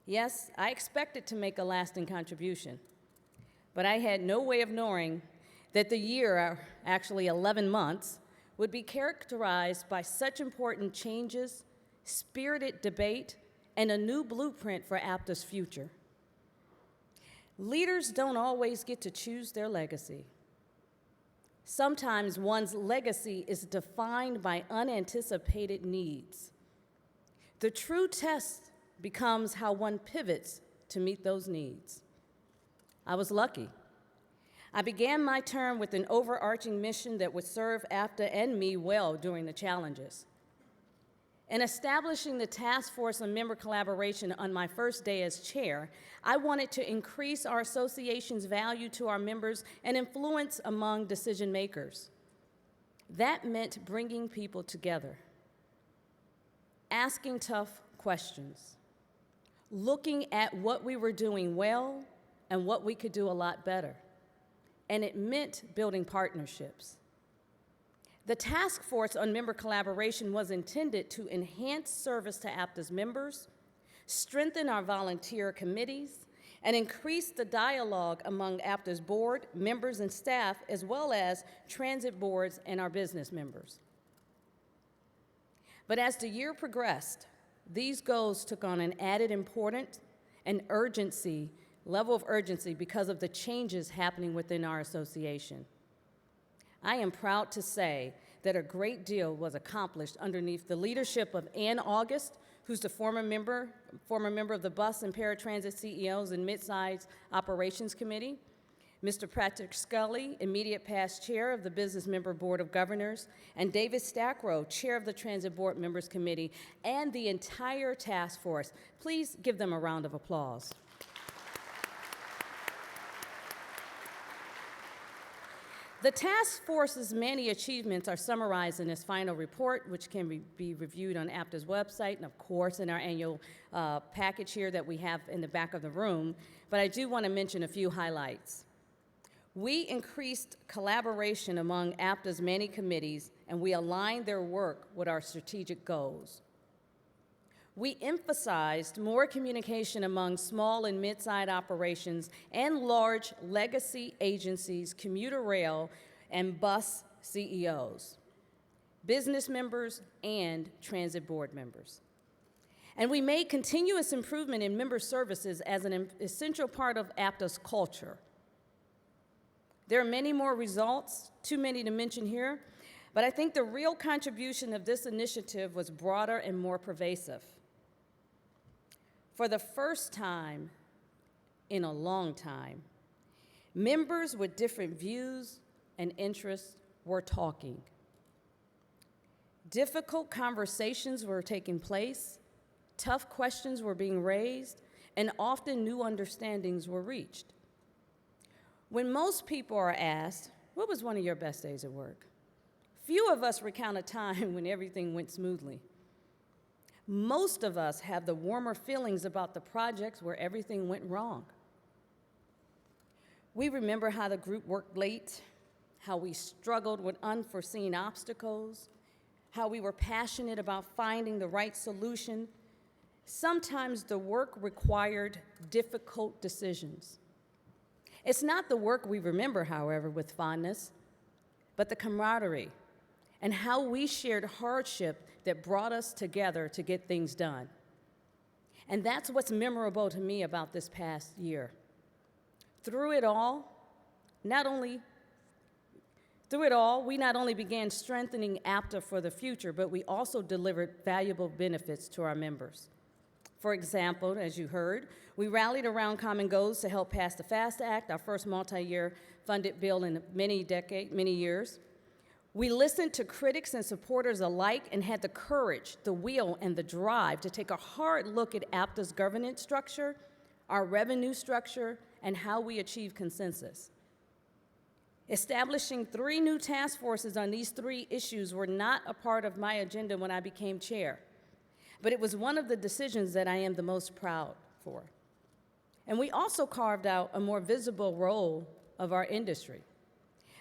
Yes, I expected to make a lasting contribution, but I had no way of knowing that the year, actually 11 months, would be characterized by such important changes, spirited debate, and a new blueprint for APTA's future. Leaders don't always get to choose their legacy. Sometimes one's legacy is defined by unanticipated needs. The true test becomes how one pivots to meet those needs. I was lucky. I began my term with an overarching mission that would serve APTA and me well during the challenges. In establishing the task force on member collaboration on my first day as chair, I wanted to increase our association's value to our members and influence among decision makers. That meant bringing people together, asking tough questions, looking at what we were doing well and what we could do a lot better. And it meant building partnerships. The task force on member collaboration was intended to enhance service to APTA's members, strengthen our volunteer committees, and increase the dialogue among APTA's board, members, and staff, as well as transit boards and our business members. But as the year progressed, these goals took on an added importance and level of urgency because of the changes happening within our association. I am proud to say that a great deal was accomplished underneath the leadership of Ann August, who's the former member of the Bus and Paratransit CEOs and Midsize Operations Committee, Mr. Patrick Scully, immediate past chair of the Business Member Board of Governors, and David Stackrow, chair of the Transit Board Members Committee, and the entire task force. Please give them a round of applause. The task force's many achievements are summarized in its final report, which can be reviewed on APTA's website and, of course, in our annual package here that we have in the back of the room. But I do want to mention a few highlights. We increased collaboration among APTA's many committees, and we aligned their work with our strategic goals. We emphasized more communication among small and mid-sized operations and large legacy agencies, commuter rail, and bus CEOs, business members, and transit board members. And we made continuous improvement in member services as an essential part of APTA's culture. There are many more results, too many to mention here, but I think the real contribution of this initiative was broader and more pervasive. For the first time in a long time, members with different views and interests were talking. Difficult conversations were taking place, tough questions were being raised, and often new understandings were reached. When most people are asked, what was one of your best days at work? Few of us recount a time when everything went smoothly. Most of us have the warmer feelings about the projects where everything went wrong. We remember how the group worked late, how we struggled with unforeseen obstacles, how we were passionate about finding the right solution. Sometimes the work required difficult decisions. It's not the work we remember, however, with fondness, but the camaraderie and how we shared hardship that brought us together to get things done. And that's what's memorable to me about this past year. Through it all, we not only began strengthening APTA for the future, but we also delivered valuable benefits to our members. For example, as you heard, we rallied around common goals to help pass the FAST Act, our first multi-year funded bill in many years. We listened to critics and supporters alike and had the courage, the will, and the drive to take a hard look at APTA's governance structure, our revenue structure, and how we achieve consensus. Establishing 3 new task forces on these 3 issues were not a part of my agenda when I became chair, but it was one of the decisions that I am the most proud for. And we also carved out a more visible role of our industry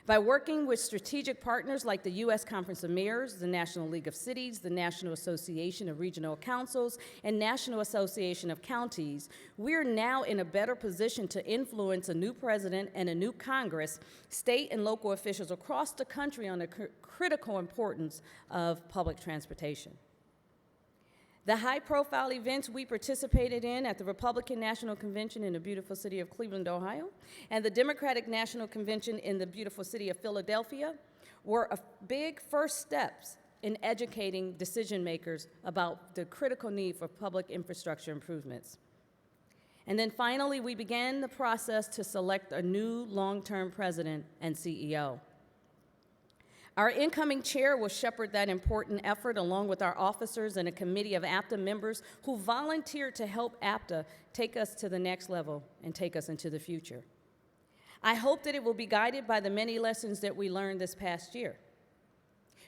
by working with strategic partners like the U.S. Conference of Mayors, the National League of Cities, the National Association of Regional Councils, and National Association of Counties. We're now in a better position to influence a new president and a new Congress, state and local officials across the country on the critical importance of public transportation. The high-profile events we participated in at the Republican National Convention in the beautiful city of Cleveland, Ohio, and the Democratic National Convention in the beautiful city of Philadelphia were big first steps in educating decision makers about the critical need for public infrastructure improvements. And then finally, we began the process to select a new long-term president and CEO. Our incoming chair will shepherd that important effort along with our officers and a committee of APTA members who volunteered to help APTA take us to the next level and take us into the future. I hope that it will be guided by the many lessons that we learned this past year.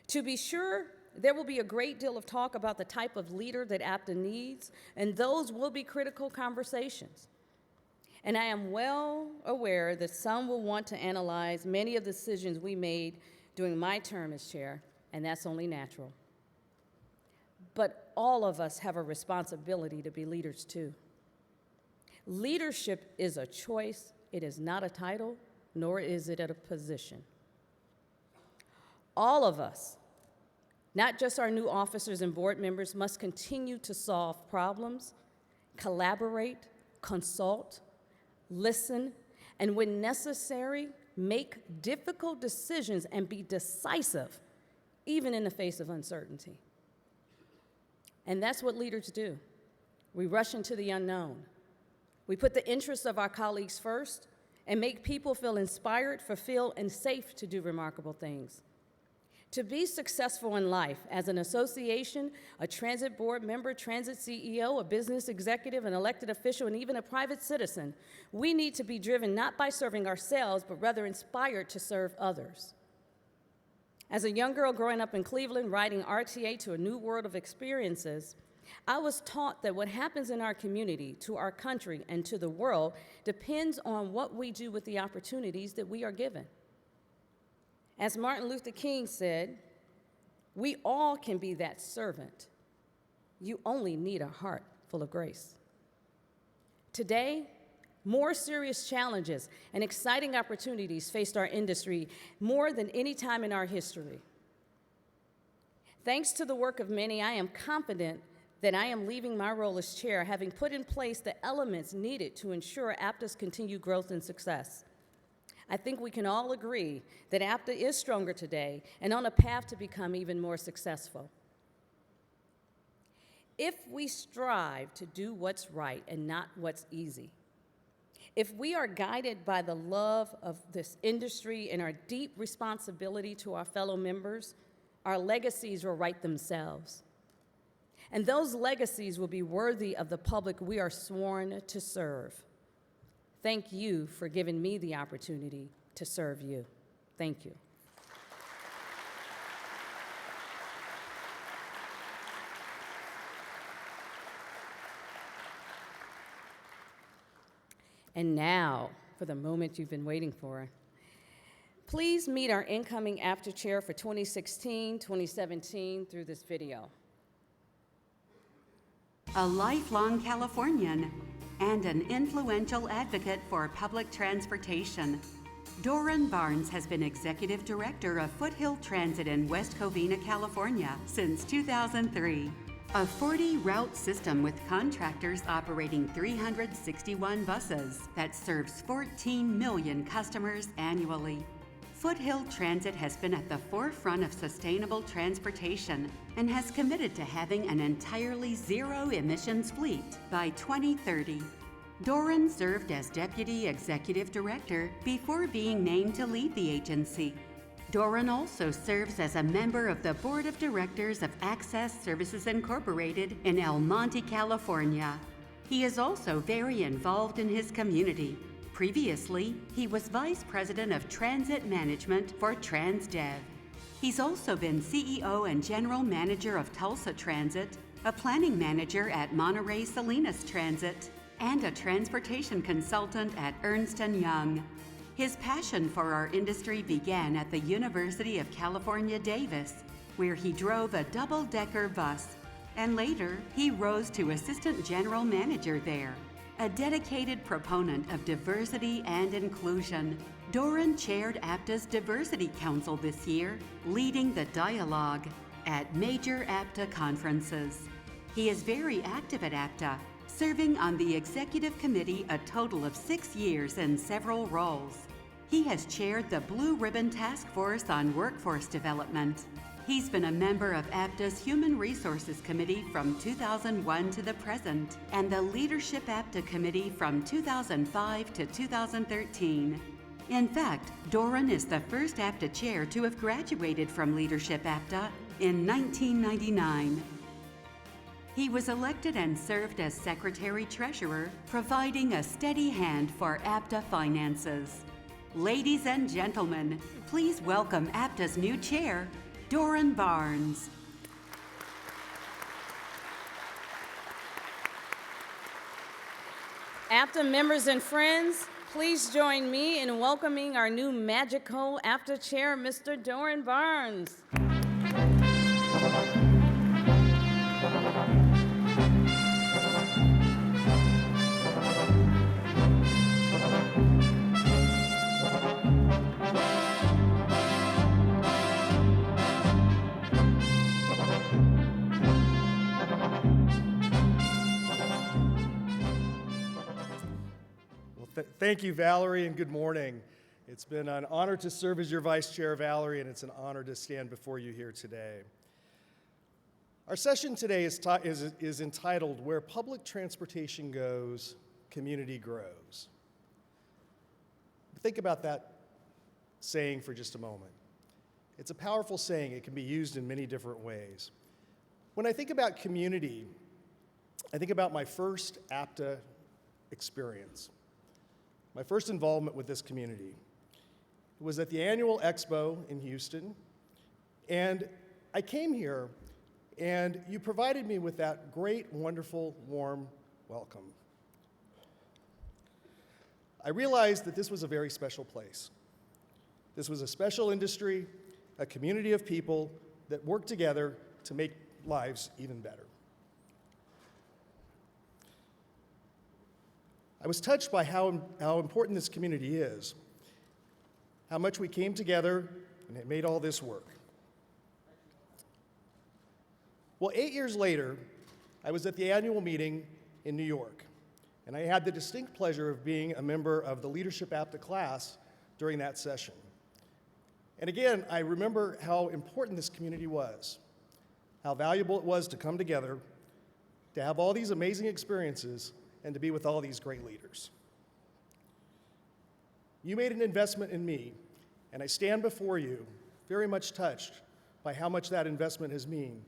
To be sure, there will be a great deal of talk about the type of leader that APTA needs, and those will be critical conversations. And I am well aware that some will want to analyze many of the decisions we made during my term as chair, and that's only natural. But all of us have a responsibility to be leaders too. Leadership is a choice. It is not a title, nor is it a position. All of us, not just our new officers and board members, must continue to solve problems, collaborate, consult, listen, and when necessary, make difficult decisions and be decisive, even in the face of uncertainty. And that's what leaders do. We rush into the unknown. We put the interests of our colleagues first and make people feel inspired, fulfilled, and safe to do remarkable things. To be successful in life as an association, a transit board member, transit CEO, a business executive, an elected official, and even a private citizen, we need to be driven not by serving ourselves, but rather inspired to serve others. As a young girl growing up in Cleveland, riding RTA to a new world of experiences, I was taught that what happens in our community, to our country, and to the world depends on what we do with the opportunities that we are given. As Martin Luther King said, we all can be that servant. You only need a heart full of grace. Today, more serious challenges and exciting opportunities faced our industry more than any time in our history. Thanks to the work of many, I am confident that I am leaving my role as chair, having put in place the elements needed to ensure APTA's continued growth and success. I think we can all agree that APTA is stronger today and on a path to become even more successful. If we strive to do what's right and not what's easy, if we are guided by the love of this industry and our deep responsibility to our fellow members, our legacies will write themselves. And those legacies will be worthy of the public we are sworn to serve. Thank you for giving me the opportunity to serve you. Thank you. And now, for the moment you've been waiting for. Please meet our incoming APTA chair for 2016-2017 through this video. A lifelong Californian, and an influential advocate for public transportation. Doran Barnes has been Executive Director of Foothill Transit in West Covina, California since 2003. A 40-route system with contractors operating 361 buses that serves 14 million customers annually. Foothill Transit has been at the forefront of sustainable transportation and has committed to having an entirely zero-emissions fleet by 2030. Doran served as Deputy Executive Director before being named to lead the agency. Doran also serves as a member of the Board of Directors of Access Services Incorporated in El Monte, California. He is also very involved in his community. Previously, he was Vice President of Transit Management for TransDev. He's also been CEO and General Manager of Tulsa Transit, a planning manager at Monterey Salinas Transit, and a transportation consultant at Ernst & Young. His passion for our industry began at the University of California, Davis, where he drove a double-decker bus, and later he rose to Assistant General Manager there. A dedicated proponent of diversity and inclusion, Doran chaired APTA's Diversity Council this year, leading the dialogue at major APTA conferences. He is very active at APTA, serving on the executive committee a total of 6 years in several roles. He has chaired the Blue Ribbon Task Force on Workforce Development. He's been a member of APTA's Human Resources Committee from 2001 to the present, and the Leadership APTA Committee from 2005 to 2013. In fact, Doran is the first APTA chair to have graduated from Leadership APTA in 1999. He was elected and served as Secretary-Treasurer, providing a steady hand for APTA finances. Ladies and gentlemen, please welcome APTA's new chair, Doran Barnes. APTA members and friends, please join me in welcoming our new magical APTA chair, Mr. Doran Barnes. Thank you, Valerie, and good morning. It's been an honor to serve as your vice chair, Valerie, and it's an honor to stand before you here today. Our session today is entitled, Where Public Transportation Goes, Community Grows. Think about that saying for just a moment. It's a powerful saying. It can be used in many different ways. When I think about community, I think about my first APTA experience. My first involvement with this community was at the annual expo in Houston, and I came here, and you provided me with that great, wonderful, warm welcome. I realized that this was a very special place. This was a special industry, a community of people that worked together to make lives even better. I was touched by how important this community is, how much we came together and it made all this work. Well, 8 years later, I was at the annual meeting in New York, and I had the distinct pleasure of being a member of the Leadership APTA class during that session. And again, I remember how important this community was, how valuable it was to come together, to have all these amazing experiences, and to be with all these great leaders. You made an investment in me, and I stand before you very much touched by how much that investment has meant.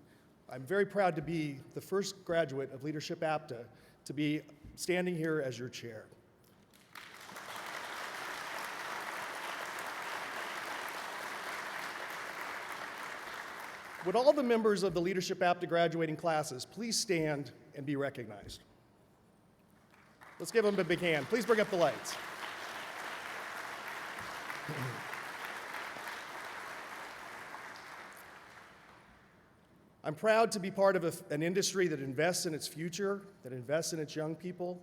I'm very proud to be the first graduate of Leadership APTA to be standing here as your chair. Would all the members of the Leadership APTA graduating classes please stand and be recognized? Let's give them a big hand. Please bring up the lights. I'm proud to be part of an industry that invests in its future, that invests in its young people,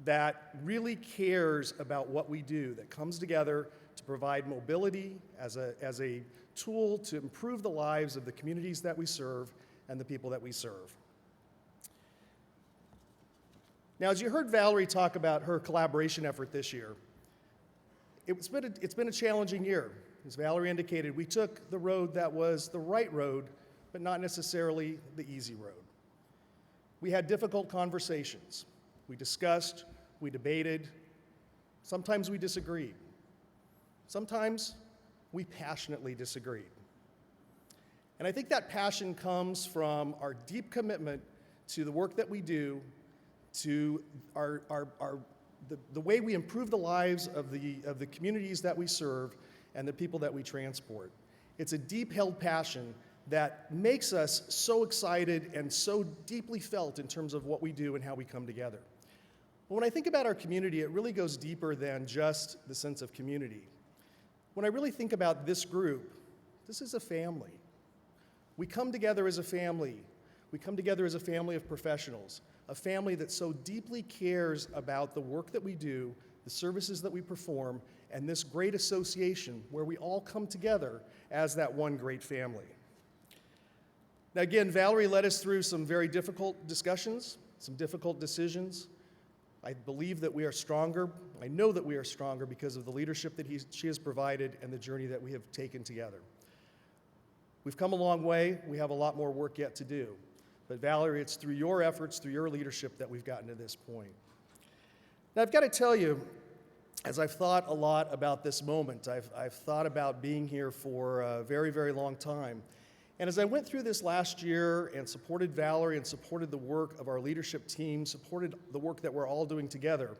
that really cares about what we do, that comes together to provide mobility as a tool to improve the lives of the communities that we serve and the people that we serve. Now, as you heard Valerie talk about her collaboration effort this year, it's been a challenging year. As Valerie indicated, we took the road that was the right road, but not necessarily the easy road. We had difficult conversations. We discussed, we debated, sometimes we disagreed. Sometimes we passionately disagreed. And I think that passion comes from our deep commitment to the work that we do, to the way we improve the lives of the communities that we serve and the people that we transport. It's a deep-held passion that makes us so excited and so deeply felt in terms of what we do and how we come together. But when I think about our community, it really goes deeper than just the sense of community. When I really think about this group, this is a family. We come together as a family. We come together as a family of professionals, a family that so deeply cares about the work that we do, the services that we perform, and this great association where we all come together as that one great family. Now again, Valerie led us through some very difficult discussions, some difficult decisions. I believe that we are stronger. I know that we are stronger because of the leadership that she has provided and the journey that we have taken together. We've come a long way. We have a lot more work yet to do. But Valerie, it's through your efforts, through your leadership that we've gotten to this point. Now I've got to tell you, as I've thought a lot about this moment, I've thought about being here for a very, very long time. And as I went through this last year and supported Valerie and supported the work of our leadership team, supported the work that we're all doing together,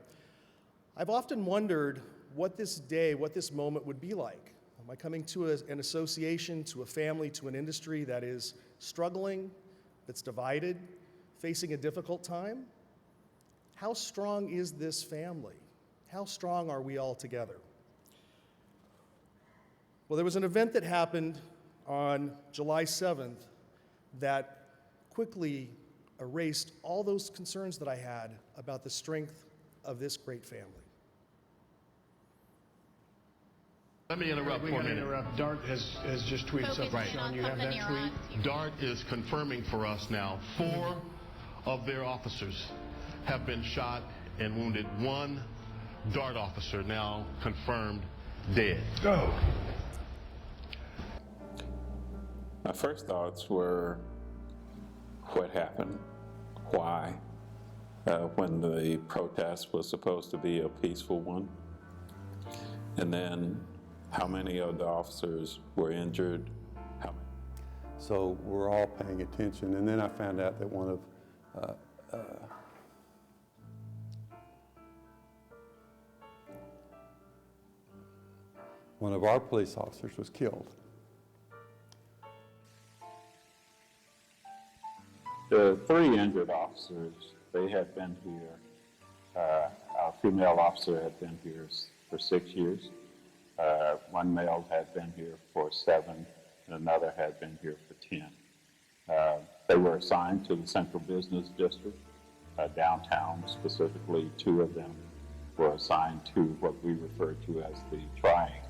I've often wondered what this day, what this moment would be like. Am I coming to an association, to a family, to an industry that is struggling, that's divided, facing a difficult time? How strong is this family? How strong are we all together? Well, there was an event that happened on July 7th that quickly erased all those concerns that I had about the strength of this great family. Let me interrupt for a minute. DART has just tweeted something. Right. Sean, you have that tweet? DART is confirming for us now 4 of their officers have been shot and wounded. 1 DART officer now confirmed dead. Go. My first thoughts were, what happened? Why? When the protest was supposed to be a peaceful one? And then, how many of the officers were injured? So we're all paying attention. And then I found out that one of our police officers was killed. The 3 injured officers, they had been here. Our female officer had been here for 6 years. 1 male had been here for 7, and another had been here for 10. They were assigned to the Central Business District, downtown specifically. 2 of them were assigned to what we refer to as the Triangle,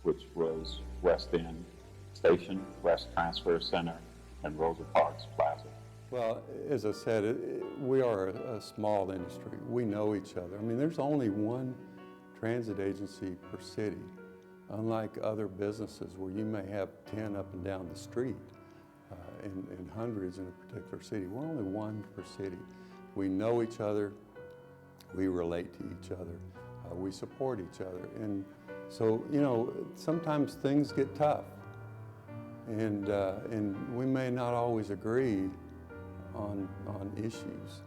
which was West End Station, West Transfer Center, and Rosa Parks Plaza. Well, as I said, we are a small industry. We know each other. I mean, there's only 1 transit agency per city, unlike other businesses where you may have 10 up and down the street and hundreds in a particular city. We're only 1 per city. We know each other. We relate to each other. We support each other. And so, you know, sometimes things get tough. And we may not always agree on issues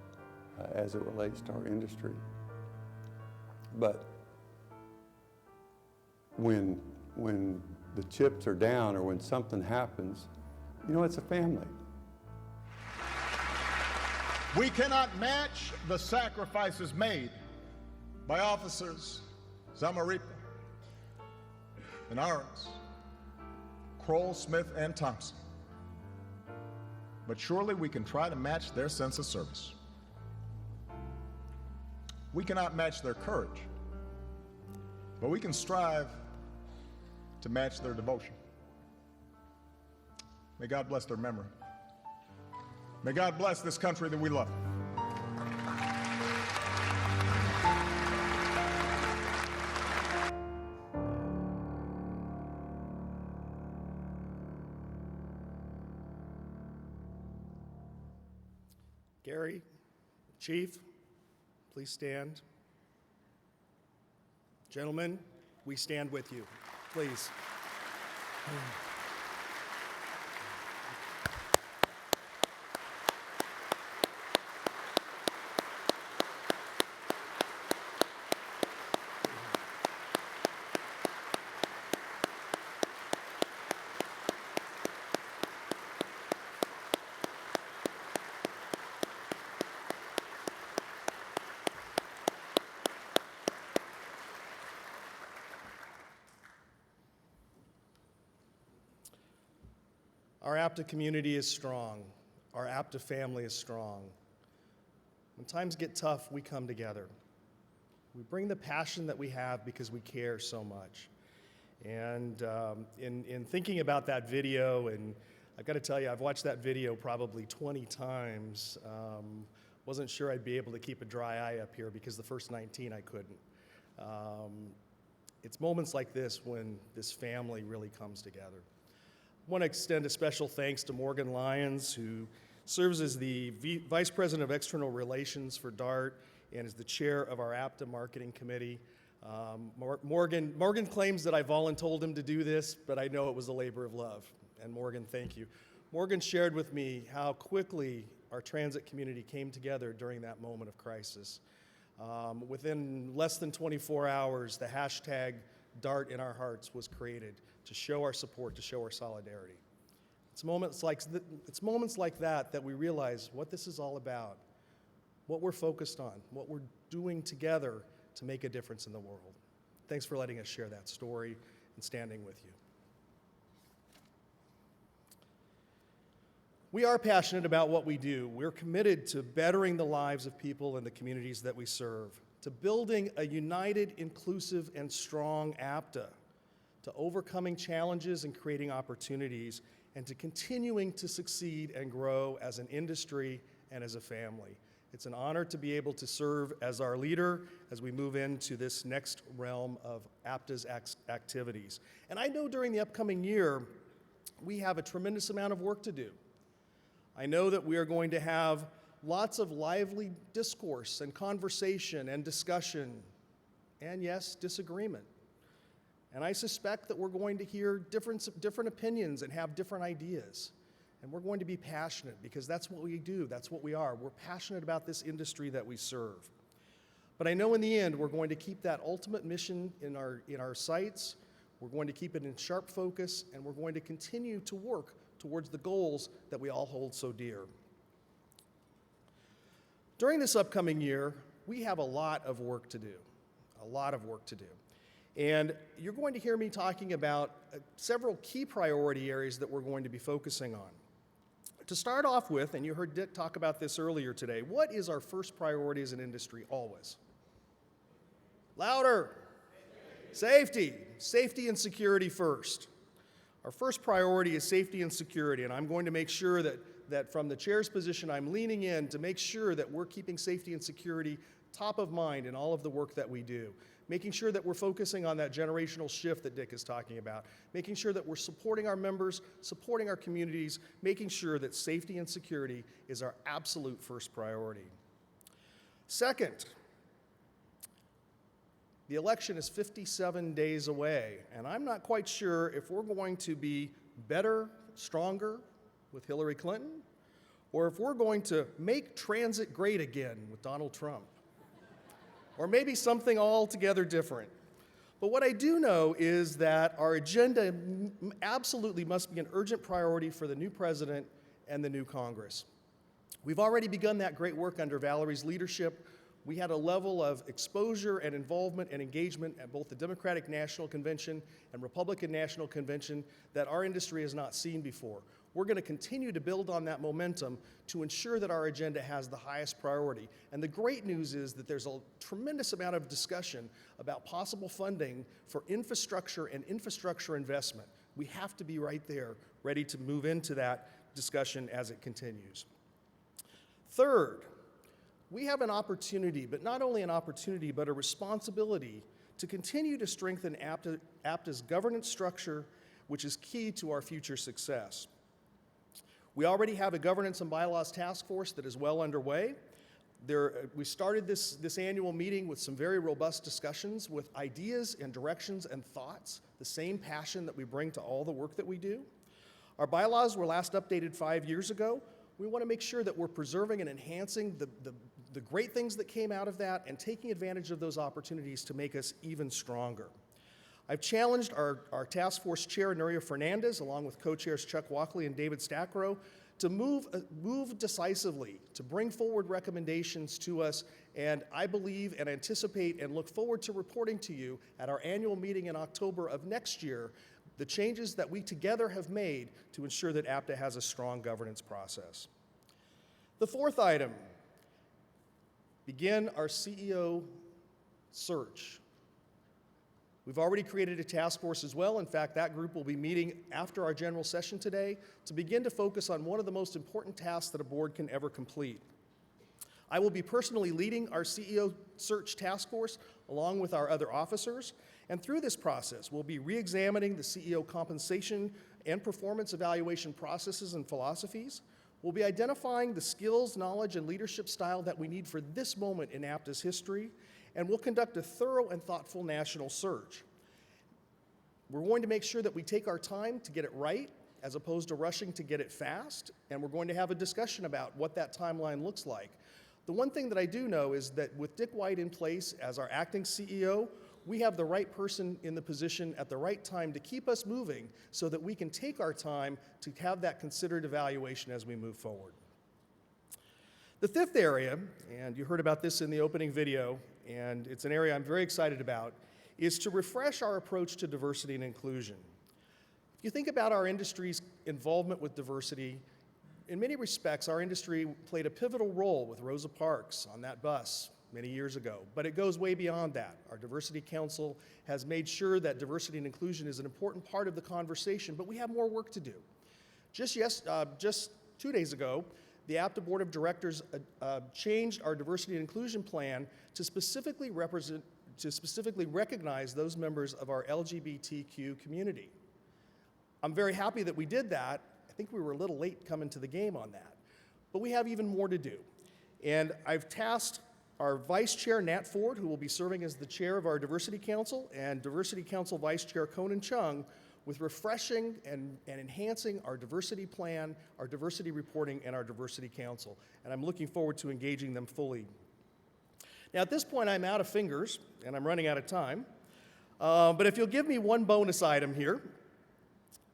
as it relates to our industry. But when the chips are down or when something happens, you know, it's a family. We cannot match the sacrifices made by officers Zamaripa and Arons, Kroll, Smith, and Thompson. But surely we can try to match their sense of service. We cannot match their courage, but we can strive to match their devotion. May God bless their memory. May God bless this country that we love. Gary, Chief, please stand. Gentlemen, we stand with you, please. Our APTA community is strong. Our APTA family is strong. When times get tough, we come together. We bring the passion that we have because we care so much. And in thinking about that video, and I've got to tell you, I've watched that video probably 20 times. Wasn't sure I'd be able to keep a dry eye up here because the first 19 I couldn't. It's moments like this when this family really comes together. I want to extend a special thanks to Morgan Lyons, who serves as the Vice President of External Relations for DART and is the chair of our APTA Marketing Committee. Morgan claims that I voluntold him to do this, but I know it was a labor of love. And Morgan, thank you. Morgan shared with me how quickly our transit community came together during that moment of crisis. Within less than 24 hours, the hashtag DART in our hearts was created to show our support, to show our solidarity. It's moments like that we realize what this is all about, what we're focused on, what we're doing together to make a difference in the world. Thanks for letting us share that story and standing with you. We are passionate about what we do. We're committed to bettering the lives of people in the communities that we serve, to building a united, inclusive, and strong APTA, to overcoming challenges and creating opportunities, and to continuing to succeed and grow as an industry and as a family. It's an honor to be able to serve as our leader as we move into this next realm of APTA's activities. And I know during the upcoming year, we have a tremendous amount of work to do. I know that we are going to have lots of lively discourse and conversation and discussion, and yes, disagreement. And I suspect that we're going to hear different opinions and have different ideas. And we're going to be passionate because that's what we do, that's what we are. We're passionate about this industry that we serve. But I know in the end, we're going to keep that ultimate mission in our sights, we're going to keep it in sharp focus, and we're going to continue to work towards the goals that we all hold so dear. During this upcoming year, we have a lot of work to do, a lot of work to do. And you're going to hear me talking about several key priority areas that we're going to be focusing on. To start off with, and you heard Dick talk about this earlier today, what is our first priority as an industry always? Louder. Safety. Safety and security first. Our first priority is safety and security, and I'm going to make sure that from the chair's position, I'm leaning in to make sure that we're keeping safety and security top of mind in all of the work that we do. Making sure that we're focusing on that generational shift that Dick is talking about, making sure that we're supporting our members, supporting our communities, making sure that safety and security is our absolute first priority. Second, the election is 57 days away, and I'm not quite sure if we're going to be better, stronger with Hillary Clinton, or if we're going to make transit great again with Donald Trump. Or maybe something altogether different. But what I do know is that our agenda absolutely must be an urgent priority for the new president and the new Congress. We've already begun that great work under Valerie's leadership. We had a level of exposure and involvement and engagement at both the Democratic National Convention and Republican National Convention that our industry has not seen before. We're going to continue to build on that momentum to ensure that our agenda has the highest priority. And the great news is that there's a tremendous amount of discussion about possible funding for infrastructure and infrastructure investment. We have to be right there, ready to move into that discussion as it continues. Third, we have an opportunity, but not only an opportunity, but a responsibility to continue to strengthen APTA's governance structure, which is key to our future success. We already have a governance and bylaws task force that is well underway. We started this annual meeting with some very robust discussions with ideas and directions and thoughts, the same passion that we bring to all the work that we do. Our bylaws were last updated 5 years ago. We want to make sure that we're preserving and enhancing the great things that came out of that and taking advantage of those opportunities to make us even stronger. I've challenged our task force chair, Nuria Fernandez, along with co-chairs Chuck Walkley and David Stackrow, to move decisively, to bring forward recommendations to us, and I believe and anticipate and look forward to reporting to you at our annual meeting in October of next year the changes that we together have made to ensure that APTA has a strong governance process. The fourth item, begin our CEO search. We've already created a task force as well. In fact, that group will be meeting after our general session today to begin to focus on one of the most important tasks that a board can ever complete. I will be personally leading our CEO search task force along with our other officers, and through this process, we'll be re-examining the CEO compensation and performance evaluation processes and philosophies. We'll be identifying the skills, knowledge, and leadership style that we need for this moment in APTA's history, and we'll conduct a thorough and thoughtful national search. We're going to make sure that we take our time to get it right as opposed to rushing to get it fast, and we're going to have a discussion about what that timeline looks like. The one thing that I do know is that with Dick White in place as our acting CEO, we have the right person in the position at the right time to keep us moving so that we can take our time to have that considered evaluation as we move forward. The fifth area, and you heard about this in the opening video, and it's an area I'm very excited about, is to refresh our approach to diversity and inclusion. If you think about our industry's involvement with diversity, in many respects, our industry played a pivotal role with Rosa Parks on that bus many years ago, but it goes way beyond that. Our Diversity Council has made sure that diversity and inclusion is an important part of the conversation, but we have more work to do. Just 2 days ago, the APTA Board of Directors changed our diversity and inclusion plan to specifically recognize those members of our LGBTQ community. I'm very happy that we did that. I think we were a little late coming to the game on that, but we have even more to do. And I've tasked our Vice Chair, Nat Ford, who will be serving as the chair of our Diversity Council, and Diversity Council Vice Chair Conan Chung, with refreshing and enhancing our diversity plan, our diversity reporting, and our Diversity Council. And I'm looking forward to engaging them fully. Now, at this point, I'm out of fingers, and I'm running out of time. But if you'll give me one bonus item here,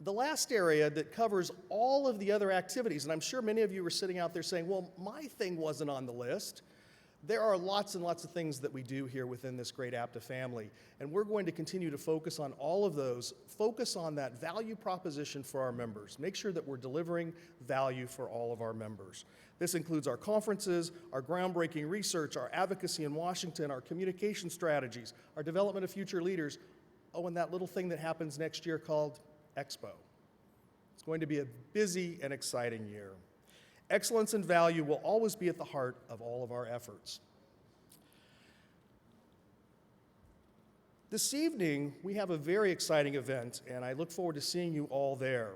the last area that covers all of the other activities, and I'm sure many of you are sitting out there saying, well, my thing wasn't on the list. There are lots and lots of things that we do here within this great APTA family, and we're going to continue to focus on all of those, focus on that value proposition for our members, make sure that we're delivering value for all of our members. This includes our conferences, our groundbreaking research, our advocacy in Washington, our communication strategies, our development of future leaders, and that little thing that happens next year called Expo. It's going to be a busy and exciting year. Excellence and value will always be at the heart of all of our efforts. This evening, we have a very exciting event, and I look forward to seeing you all there.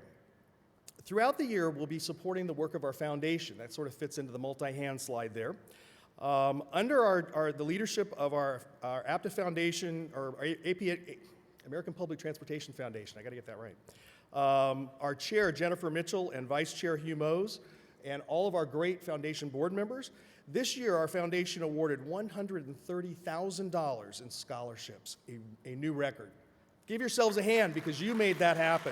Throughout the year, we'll be supporting the work of our foundation. That sort of fits into the multi-hand slide there. Under the leadership of our APTA Foundation, or APTA, American Public Transportation Foundation, I got to get that right. Our chair, Jennifer Mitchell, and Vice Chair Hugh Mose, and all of our great foundation board members. This year, our foundation awarded $130,000 in scholarships, a new record. Give yourselves a hand because you made that happen.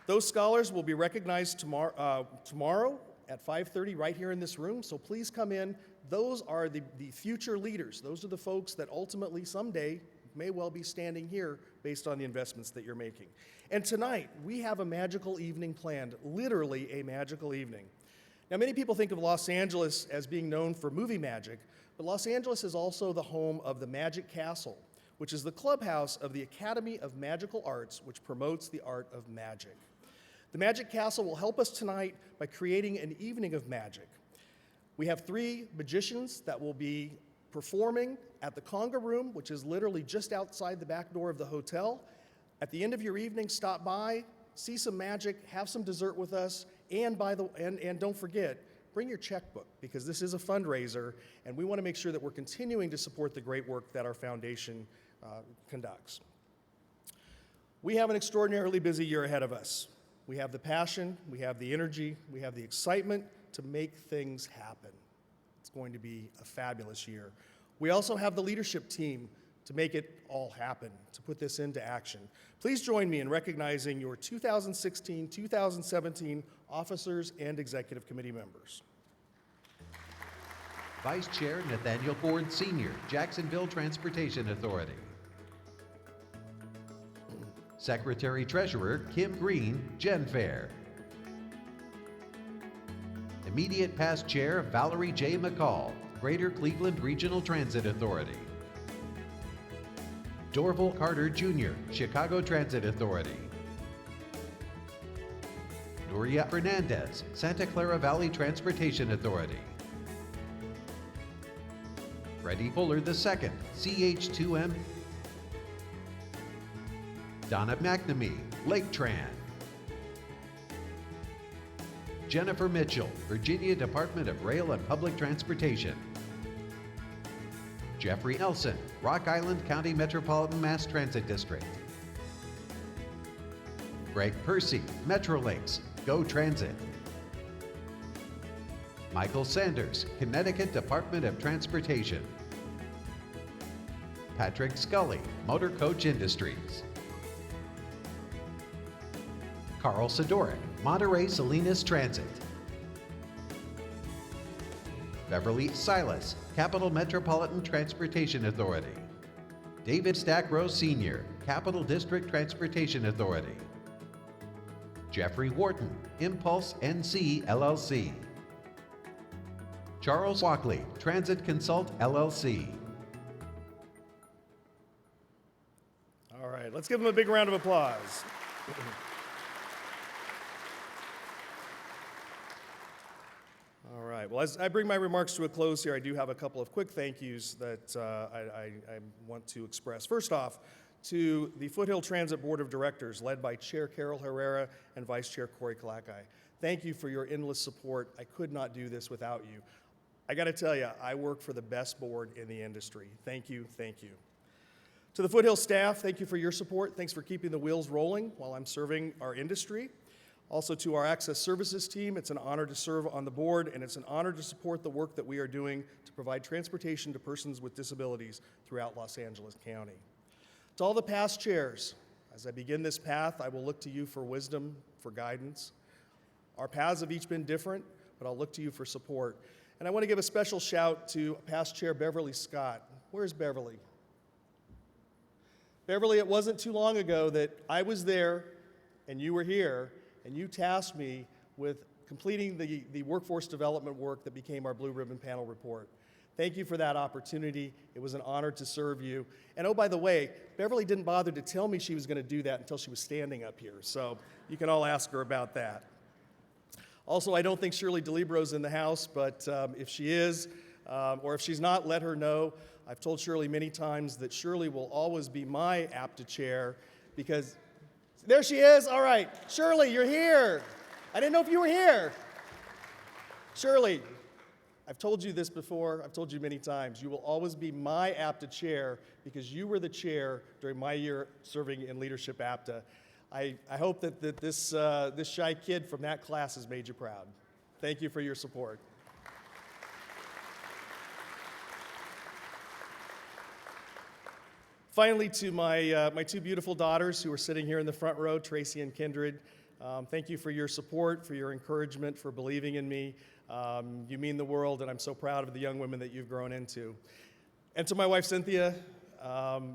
Those scholars will be recognized tomorrow at 5:30 right here in this room, so please come in. Those are the future leaders. Those are the folks that ultimately someday may well be standing here based on the investments that you're making. And tonight, we have a magical evening planned, literally a magical evening. Now, many people think of Los Angeles as being known for movie magic, but Los Angeles is also the home of the Magic Castle, which is the clubhouse of the Academy of Magical Arts, which promotes the art of magic. The Magic Castle will help us tonight by creating an evening of magic. We have 3 magicians that will be performing at the Conga Room, which is literally just outside the back door of the hotel. At the end of your evening, stop by, see some magic, have some dessert with us, and don't forget, bring your checkbook, because this is a fundraiser, and we want to make sure that we're continuing to support the great work that our foundation conducts. We have an extraordinarily busy year ahead of us. We have the passion, we have the energy, we have the excitement to make things happen. It's going to be a fabulous year. We also have the leadership team to make it all happen, to put this into action. Please join me in recognizing your 2016-2017 officers and executive committee members. Vice Chair Nathaniel Ford Sr., Jacksonville Transportation Authority. Secretary Treasurer Kim Green, Gen Fair. Immediate Past Chair Valerie J. McCall, Greater Cleveland Regional Transit Authority. Dorval Carter Jr., Chicago Transit Authority. Nuria Fernandez, Santa Clara Valley Transportation Authority. Freddie Fuller II, CH2M. Donna McNamee, Lake Tran. Jennifer Mitchell, Virginia Department of Rail and Public Transportation. Jeffrey Nelson, Rock Island County Metropolitan Mass Transit District. Greg Percy, Metrolinx, Go Transit. Michael Sanders, Connecticut Department of Transportation. Patrick Scully, Motor Coach Industries. Carl Sidoric, Monterey Salinas Transit. Beverly Silas, Capital Metropolitan Transportation Authority. David Stackrow Sr., Capital District Transportation Authority. Jeffrey Wharton, Impulse NC LLC. Charles Walkley, Transit Consult LLC. All right, let's give them a big round of applause. All right, well, as I bring my remarks to a close here, I do have a couple of quick thank yous that I want to express. First off, to the Foothill Transit Board of Directors, led by Chair Carol Herrera and Vice Chair Corey Kalakai. Thank you for your endless support. I could not do this without you. I got to tell you, I work for the best board in the industry. Thank you, thank you. To the Foothill staff, thank you for your support. Thanks for keeping the wheels rolling while I'm serving our industry. Also to our Access Services team, it's an honor to serve on the board, and it's an honor to support the work that we are doing to provide transportation to persons with disabilities throughout Los Angeles County. To all the past chairs, as I begin this path, I will look to you for wisdom, for guidance. Our paths have each been different, but I'll look to you for support. And I want to give a special shout to past Chair Beverly Scott. Where's Beverly? Beverly, it wasn't too long ago that I was there and you were here, and you tasked me with completing the workforce development work that became our Blue Ribbon Panel report. Thank you for that opportunity. It was an honor to serve you. And oh, by the way, Beverly didn't bother to tell me she was going to do that until she was standing up here. So you can all ask her about that. Also, I don't think Shirley DeLibro's in the house, but if she is, or if she's not, let her know. I've told Shirley many times that Shirley will always be my APTA chair because, there she is, all right. Shirley, you're here. I didn't know if you were here. Shirley, I've told you this before, I've told you many times, you will always be my APTA chair because you were the chair during my year serving in Leadership APTA. I hope that this shy kid from that class has made you proud. Thank you for your support. Finally, to my two beautiful daughters who are sitting here in the front row, Tracy and Kindred, thank you for your support, for your encouragement, for believing in me. You mean the world, and I'm so proud of the young women that you've grown into. And to my wife, Cynthia,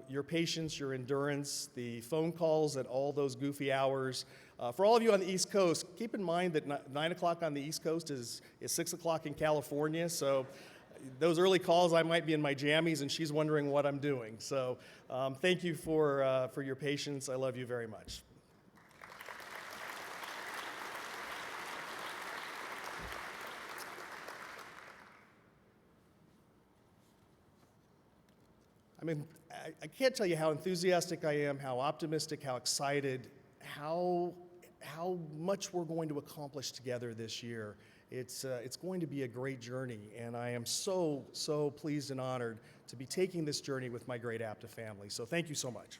your patience, your endurance, the phone calls at all those goofy hours. For all of you on the East Coast, keep in mind that 9 o'clock on the East Coast is 6 o'clock in California, so those early calls, I might be in my jammies and she's wondering what I'm doing. So thank you for your patience. I love you very much. I mean, I can't tell you how enthusiastic I am, how optimistic, how excited, how much we're going to accomplish together this year. It's going to be a great journey, and I am so pleased and honored to be taking this journey with my great APTA family. So thank you so much.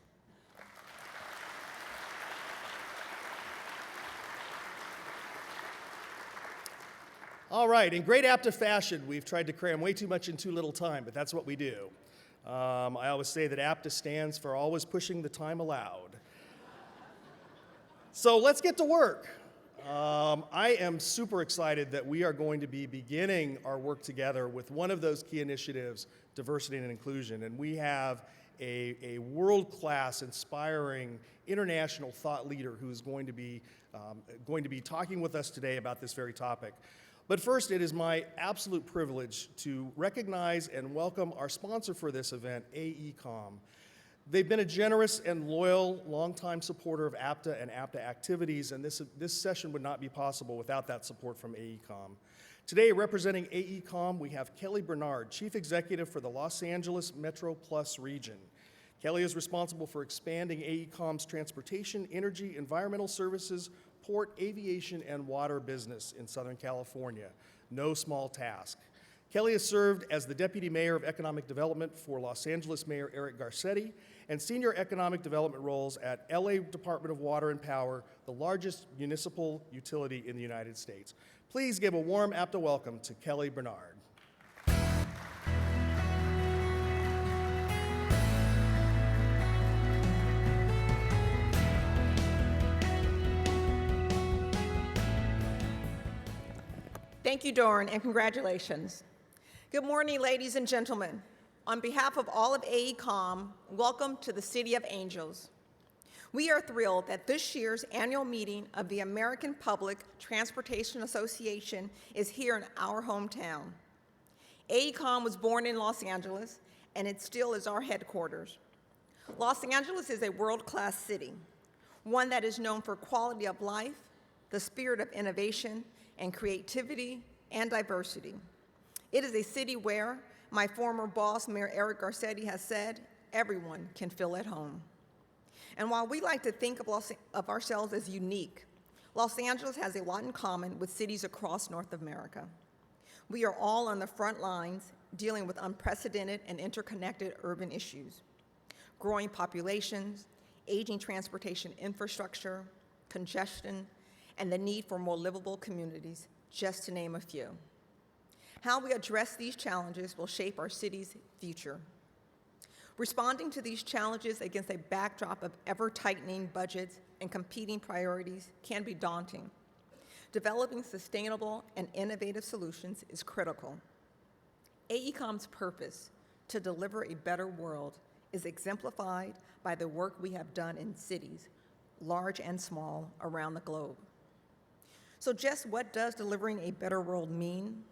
All right, in great APTA fashion, we've tried to cram way too much in too little time, but that's what we do. I always say that APTA stands for always pushing the time allowed. So let's get to work. I am super excited that we are going to be beginning our work together with one of those key initiatives, diversity and inclusion. And we have a world-class, inspiring, international thought leader who's going to be talking with us today about this very topic. But first, it is my absolute privilege to recognize and welcome our sponsor for this event, AECOM. They've been a generous and loyal, longtime supporter of APTA and APTA activities, and this session would not be possible without that support from AECOM. Today, representing AECOM, we have Kelly Bernard, Chief Executive for the Los Angeles Metro Plus region. Kelly is responsible for expanding AECOM's transportation, energy, environmental services, port, aviation, and water business in Southern California. No small task. Kelly has served as the Deputy Mayor of Economic Development for Los Angeles Mayor Eric Garcetti and Senior Economic Development roles at LA Department of Water and Power, the largest municipal utility in the United States. Please give a warm APTA welcome to Kelly Bernard. Thank you, Doran, and congratulations. Good morning, ladies and gentlemen. On behalf of all of AECOM, welcome to the City of Angels. We are thrilled that this year's annual meeting of the American Public Transportation Association is here in our hometown. AECOM was born in Los Angeles, and it still is our headquarters. Los Angeles is a world-class city, one that is known for quality of life, the spirit of innovation, and creativity and diversity. It is a city where my former boss, Mayor Eric Garcetti, has said, everyone can feel at home. And while we like to think of ourselves as unique, Los Angeles has a lot in common with cities across North America. We are all on the front lines dealing with unprecedented and interconnected urban issues. Growing populations, aging transportation infrastructure, congestion, and the need for more livable communities, just to name a few. How we address these challenges will shape our city's future. Responding to these challenges against a backdrop of ever-tightening budgets and competing priorities can be daunting. Developing sustainable and innovative solutions is critical. AECOM's purpose to deliver a better world is exemplified by the work we have done in cities, large and small, around the globe. So just what does delivering a better world mean?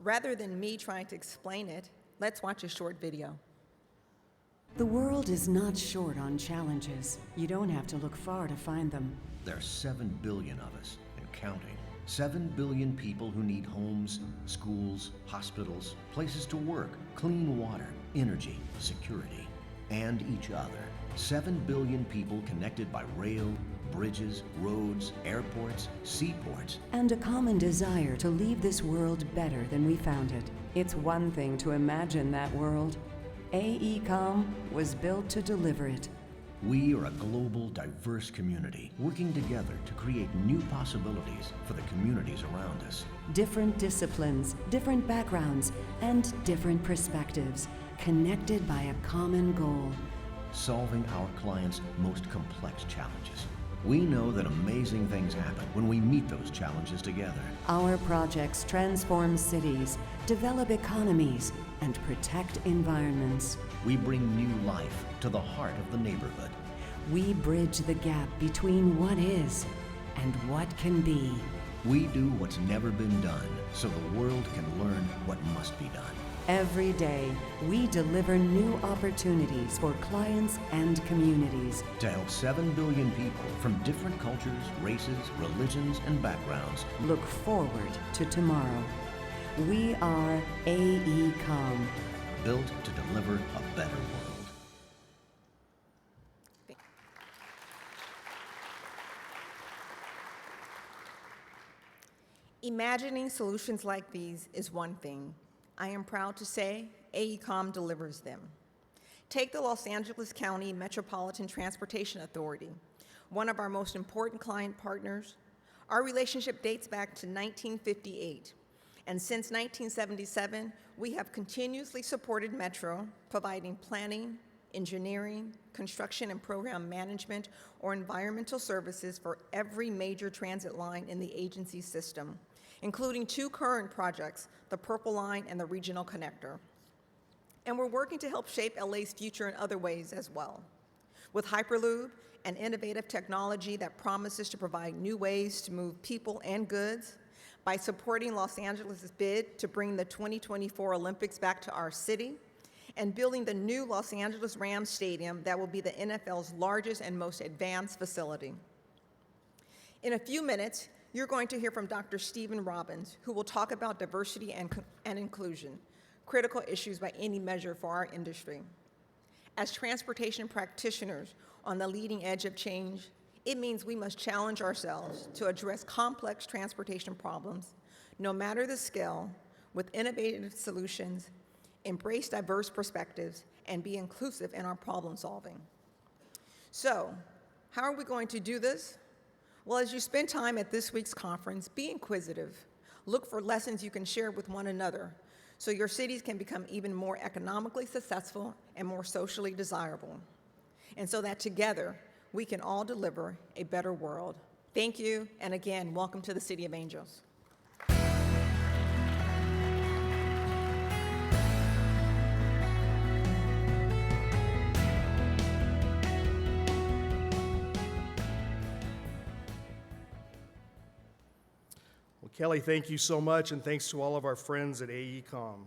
Rather than me trying to explain it, let's watch a short video. The world is not short on challenges. You don't have to look far to find them. There are 7 billion of us, and counting. 7 billion people who need homes, schools, hospitals, places to work, clean water, energy, security, and each other. 7 billion people connected by rail, bridges, roads, airports, seaports. And a common desire to leave this world better than we found it. It's one thing to imagine that world. AECOM was built to deliver it. We are a global, diverse community working together to create new possibilities for the communities around us. Different disciplines, different backgrounds, and different perspectives, connected by a common goal. Solving our clients' most complex challenges. We know that amazing things happen when we meet those challenges together. Our projects transform cities, develop economies, and protect environments. We bring new life to the heart of the neighborhood. We bridge the gap between what is and what can be. We do what's never been done so the world can learn what must be done. Every day, we deliver new opportunities for clients and communities to help 7 billion people from different cultures, races, religions, and backgrounds look forward to tomorrow. We are AECOM, built to deliver a better world. Imagining solutions like these is one thing. I am proud to say AECOM delivers them. Take the Los Angeles County Metropolitan Transportation Authority, one of our most important client partners. Our relationship dates back to 1958, and since 1977, we have continuously supported Metro, providing planning, engineering, construction and program management, or environmental services for every major transit line in the agency's system, including 2 current projects, the Purple Line and the Regional Connector. And we're working to help shape LA's future in other ways as well. With Hyperloop, an innovative technology that promises to provide new ways to move people and goods, by supporting Los Angeles' bid to bring the 2024 Olympics back to our city, and building the new Los Angeles Rams Stadium that will be the NFL's largest and most advanced facility. In a few minutes, you're going to hear from Dr. Stephen Robbins, who will talk about diversity and inclusion, critical issues by any measure for our industry. As transportation practitioners on the leading edge of change, it means we must challenge ourselves to address complex transportation problems, no matter the scale, with innovative solutions, embrace diverse perspectives, and be inclusive in our problem solving. So, how are we going to do this? Well, as you spend time at this week's conference, be inquisitive. Look for lessons you can share with one another so your cities can become even more economically successful and more socially desirable. And so that together, we can all deliver a better world. Thank you, and again, welcome to the City of Angels. Well, Kelly, thank you so much, and thanks to all of our friends at AECOM.